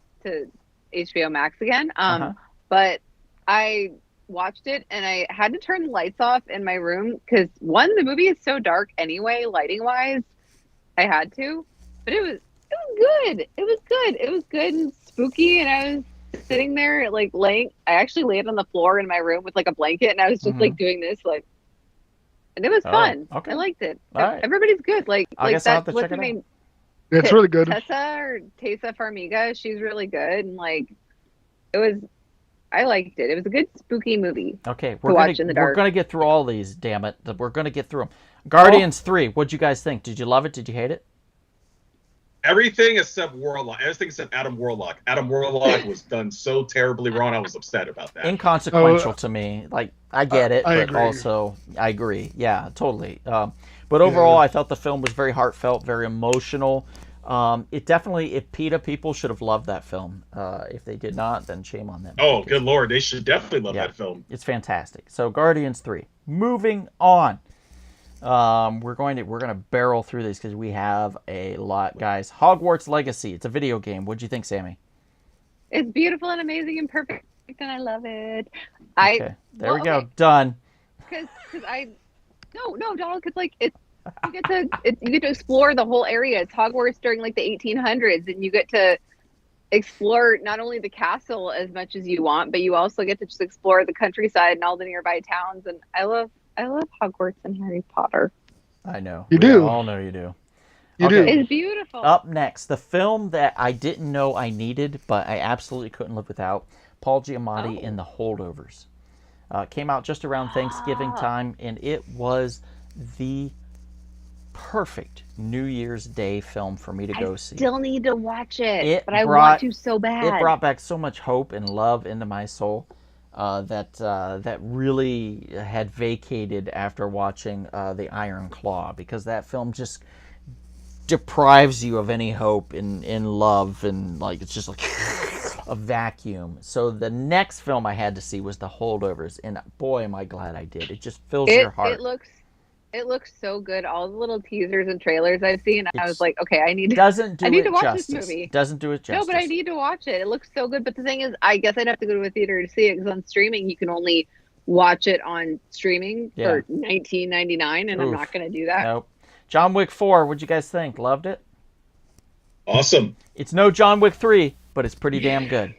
HBO Max again. Uh-huh. But I watched it and I had to turn the lights off in my room because one, the movie is so dark anyway, lighting wise. I had to, but it was good. It was good. It was good and spooky, and I was sitting there like laying. I actually laid on the floor in my room with like a blanket, and I was just like doing this, like, and it was fun. okay. I liked it. All right. Everybody's good. Like I guess I'll have to what's check her it out. name? It's really good. Tessa Farmiga. She's really good, and like it was. I liked it. It was a good spooky movie. Okay, watch in the we're dark. gonna get through all these. Damn it, we're gonna get through them. Guardians 3. What'd you guys think? Did you love it? Did you hate it? Everything except Warlock. Everything except Adam Warlock. Adam Warlock was done so terribly wrong. I was upset about that. Inconsequential to me. Like I get it, I but agree. also I agree. Yeah, totally. But overall, I felt the film was very heartfelt, very emotional. If PETA people should have loved that film. If they did not, then shame on them. Oh, good lord! They should definitely love Yeah. that film. It's fantastic. So Guardians 3. Moving on. We're going to barrel through these because we have a lot, guys. Hogwarts Legacy. It's a video game. What'd you think, Sammy? It's beautiful and amazing and perfect, and I love it. Okay, there we go. Okay. Done. Because no, Donald, because like you get to explore the whole area. It's Hogwarts during like the 1800s, and you get to explore not only the castle as much as you want, but you also get to just explore the countryside and all the nearby towns. And I love Hogwarts and Harry Potter. I know. You We do. all know you do. You Okay. do. It's beautiful. Up next, the film that I didn't know I needed, but I absolutely couldn't live without. Paul Giamatti in The Holdovers. Came out just around Thanksgiving time, and it was the perfect New Year's Day film for me to go see. Still need to watch it, It but I brought- want to so bad. It brought back so much hope and love into my soul that really had vacated after watching The Iron Claw, because that film just deprives you of any hope in love, and like it's just like a vacuum. So the next film I had to see was The Holdovers, and boy am I glad I did. It just fills your heart. It looks so good. All the little teasers and trailers I've seen, I was like, okay, I need to. Doesn't do I need it to watch justice. this movie. Doesn't do it justice. No, but I need to watch it. It looks so good. But the thing is, I guess I'd have to go to a theater to see it, because on streaming you can only watch it on streaming for $19.99, and I'm Oof. not going to do that. Nope. John Wick 4. What'd you guys think? Loved it? Awesome. It's no John Wick 3, but it's pretty damn good.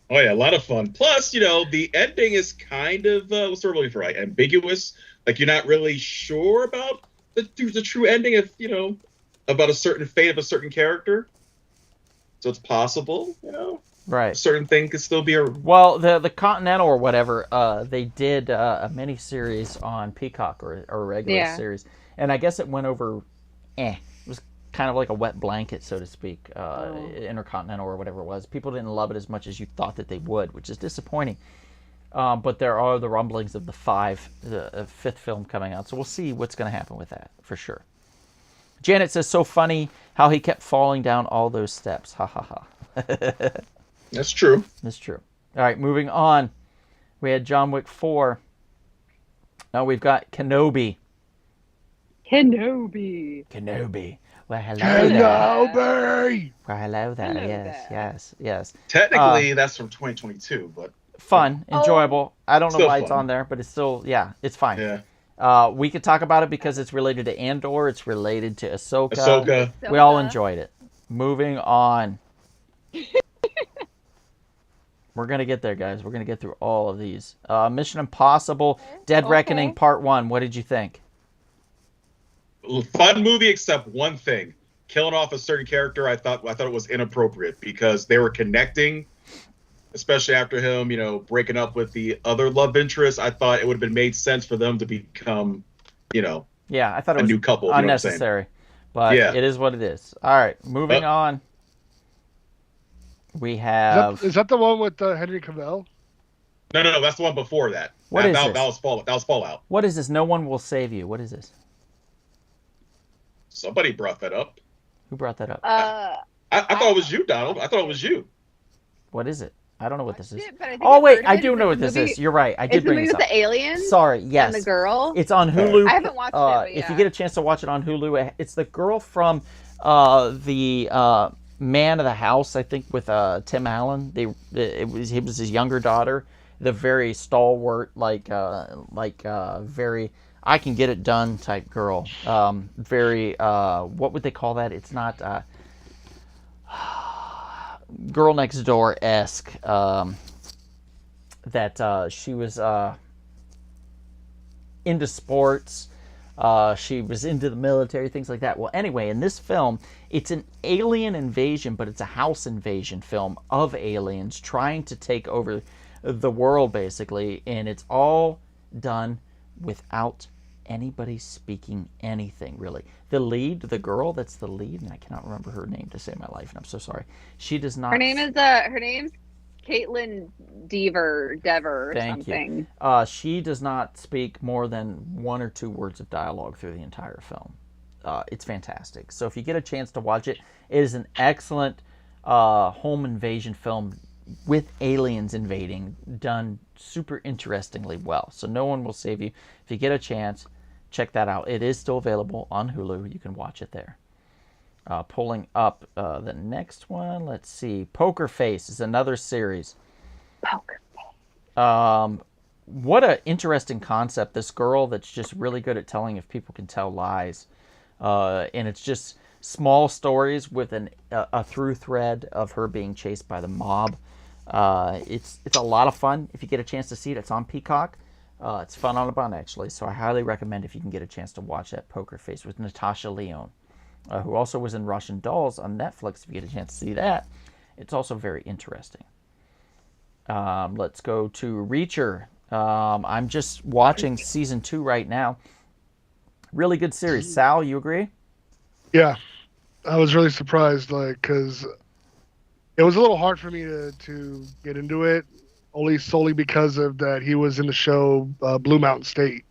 Oh yeah, a lot of fun. Plus, the ending is kind of what's the word I'm looking for? Like, ambiguous. Like you're not really sure about the true ending of about a certain fate of a certain character. So it's possible, Right. a certain thing could still be a. Well, the Continental or whatever, they did a mini series on Peacock or a regular series, and I guess it went over. It was kind of like a wet blanket, so to speak. Intercontinental or whatever it was. People didn't love it as much as you thought that they would, which is disappointing. But there are the rumblings of the fifth film coming out, so we'll see what's going to happen with that for sure. Janet says, so funny how he kept falling down all those steps. Ha ha ha. That's true. That's true. All right, moving on. We had John Wick 4. Now we've got Kenobi. Kenobi. Well, hello there. Kenobi! Well, hello there. Hello Yes. Technically, that's from 2022, but Fun, enjoyable. I don't know Still why it's fun. on there, but it's still, it's fine. yeah. We could talk about it because it's related to Andor. It's related to Ahsoka. Ahsoka. We all enjoyed it. Moving on. We're going to get there, guys. We're going to get through all of these. Mission Impossible, Dead Reckoning Part 1. What did you think? Fun movie, except one thing: killing off a certain character. I thought it was inappropriate because they were connecting, especially after him, breaking up with the other love interest. I thought it would have been made sense for them to become, Yeah, I thought it a was new couple. You know what I'm saying? unnecessary. But it is what it is. All right, moving on. We have... Is that the one with Henry Cavill? No, that's the one before that. What is this? That was Fallout. What is this? No One Will Save You. What is this? Somebody brought that up. Who brought that up? I thought it was you, Donald. I thought it was you. What is it? I don't know what this is. Oh wait, I do know what this is. You're right. I did bring this It's the up. movie with the aliens. Sorry, yes. And the girl. It's on Hulu. I haven't watched it, but If you get a chance to watch it on Hulu, it's the girl from the Man of the House, I think, with Tim Allen. It was his younger daughter, the very stalwart, very I can get it done type girl. Very what would they call that? It's not Girl Next Door-esque. That she was into sports. She was into the military, things like that. Well, anyway, in this film, it's an alien invasion, but it's a house invasion film of aliens trying to take over the world, basically. And it's all done without anybody speaking anything, really. The lead, the girl that's the lead, and I cannot remember her name to save my life, and I'm so sorry. She does not... Her name's Caitlin Dever or Thank something. you. She does not speak more than one or two words of dialogue through the entire film. It's fantastic. So if you get a chance to watch it, it is an excellent home invasion film with aliens invading, done super interestingly well. So No One Will Save You. If you get a chance, check that out. It is still available on Hulu. You can watch it there. Pulling up the next one. Let's see. Poker Face is another series. Poker Face. What an interesting concept. This girl that's just really good at telling if people can tell lies. And it's just small stories with a through thread of her being chased by the mob. It's a lot of fun. If you get a chance to see it, it's on Peacock. It's fun on a bun, actually. So I highly recommend if you can get a chance to watch that. Poker Face with Natasha Lyonne. Who also was in Russian Dolls on Netflix. If you get a chance to see that, it's also very interesting. Let's go to Reacher. I'm just watching season 2 right now. Really good series. Sal, you agree? Yeah, I was really surprised, because it was a little hard for me to get into it, only solely because of that he was in the show Blue Mountain State,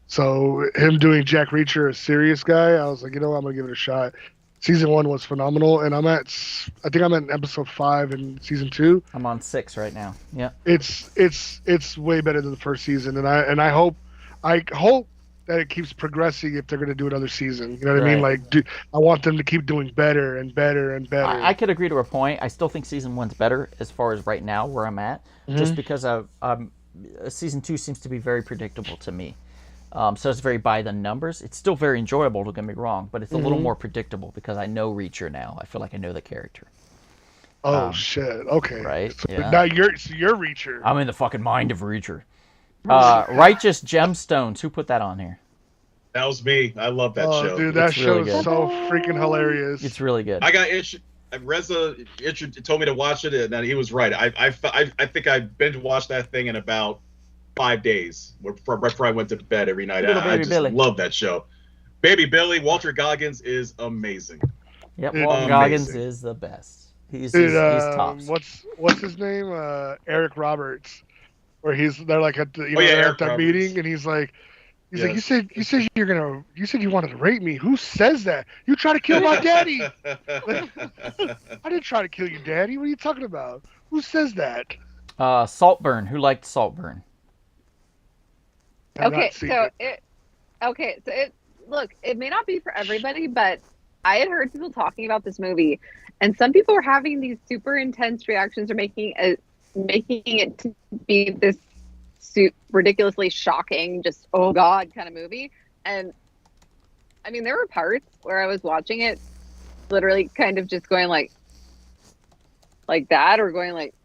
So him doing Jack Reacher, a serious guy, I was like, I'm gonna give it a shot. Season 1 was phenomenal, and I think I'm at episode 5 in season 2. I'm on 6 right now. Yeah. It's way better than the first season, and I hope that it keeps progressing if they're gonna do another season. You know what I mean? I want them to keep doing better and better and better. I could agree to a point. I still think season 1's better as far as right now where I'm at, just because season 2 seems to be very predictable to me. So it's very by the numbers. It's still very enjoyable, don't get me wrong, but it's a little more predictable because I know Reacher now. I feel like I know the character. Oh shit. Okay. Right? So Yeah. now you're Reacher. I'm in the fucking mind of Reacher. Righteous Gemstones. Who put that on here? That was me. I love that Oh, show. dude, that It's show really is good. so freaking hilarious. It's really good. I got Reza told me to watch it, and he was right. I think I binge watched that thing in about 5 days right before I went to bed every night. Little I Baby just Billy. love that show. Baby Billy, Walter Goggins is amazing. Yep, Dude, Walton amazing. Goggins is the best. He's Dude, tops. what's his name? Eric Roberts, where they're like at the, Eric at that Roberts. meeting, and he's like, Yes. you said you said you wanted to rape me. Who says that? You try to kill my daddy. I didn't try to kill your daddy. What are you talking about? Who says that? Saltburn. Who liked Saltburn? I've Okay, not seen so it. it may not be for everybody, but I had heard people talking about this movie, and some people were having these super intense reactions or making it to be this ridiculously shocking, just oh god kind of movie. And I mean, there were parts where I was watching it, literally kind of just going like that, or going like.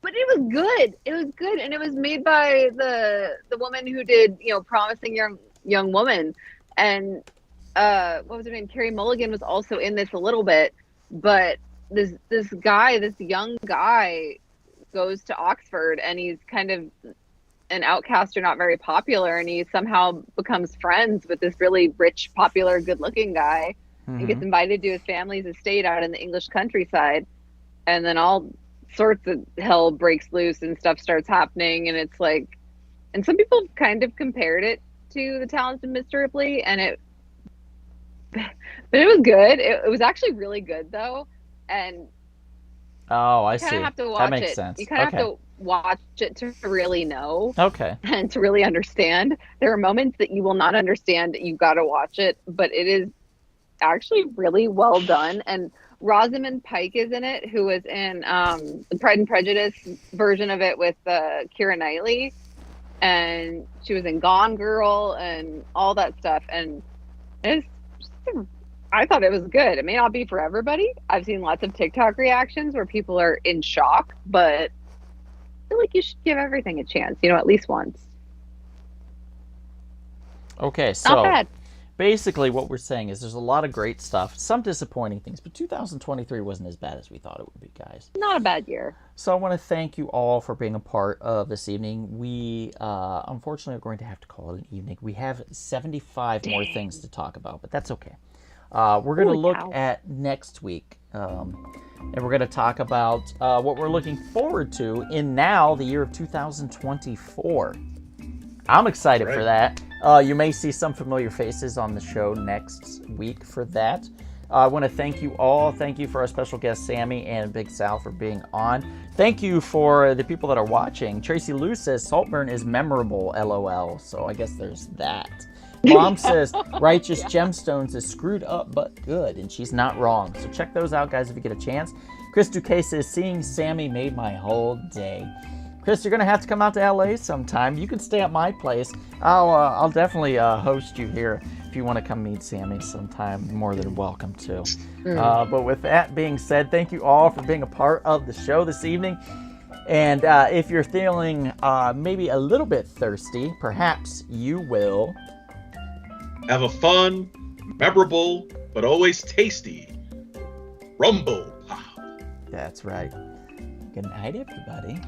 But it was good. It was good, and it was made by the woman who did Promising Young Woman, and what was her name? Carey Mulligan was also in this a little bit. But this young guy, goes to Oxford, and he's kind of an outcast or not very popular, and he somehow becomes friends with this really rich, popular, good-looking guy, and gets invited to his family's estate out in the English countryside, and then all sorts of hell breaks loose and stuff starts happening, and it's like, and some people kind of compared it to The Talented Mr. Ripley, but it was good. It was actually really good though, and Oh, I you kind see. of have to watch That makes it. sense. You kind of Okay. have to watch it to really know Okay. and to really understand. There are moments that you will not understand. You got to watch it, but it is actually really well done. And Rosamund Pike is in it, who was in the Pride and Prejudice version of it with Keira Knightley, and she was in Gone Girl and all that stuff. And it's I thought it was good. It may not be for everybody. I've seen lots of TikTok reactions where people are in shock, but I feel like you should give everything a chance, at least once. Okay, Not so bad. basically what we're saying is there's a lot of great stuff, some disappointing things, but 2023 wasn't as bad as we thought it would be, guys. Not a bad year. So I want to thank you all for being a part of this evening. We unfortunately are going to have to call it an evening. We have 75 more things to talk about, but that's okay. We're going to Holy look cow. at next week, and we're going to talk about what we're looking forward to in now the year of 2024. I'm excited for that. You may see some familiar faces on the show next week for that. I want to thank you all. Thank you for our special guest, Sammy and Big Sal, for being on. Thank you for the people that are watching. Tracy Lou says Saltburn is memorable, LOL. So I guess there's that. Mom says Righteous Gemstones is screwed up but good, and she's not wrong. So check those out, guys, if you get a chance. Chris Duque says seeing Sammy made my whole day. Chris, you're gonna have to come out to LA sometime. You can stay at my place. I'll definitely host you here if you want to come meet Sammy sometime. You're more than welcome to. But with that being said, thank you all for being a part of the show this evening. And if you're feeling maybe a little bit thirsty, perhaps you will Have a fun, memorable, but always tasty Rumble Pop. That's right. Good night, everybody.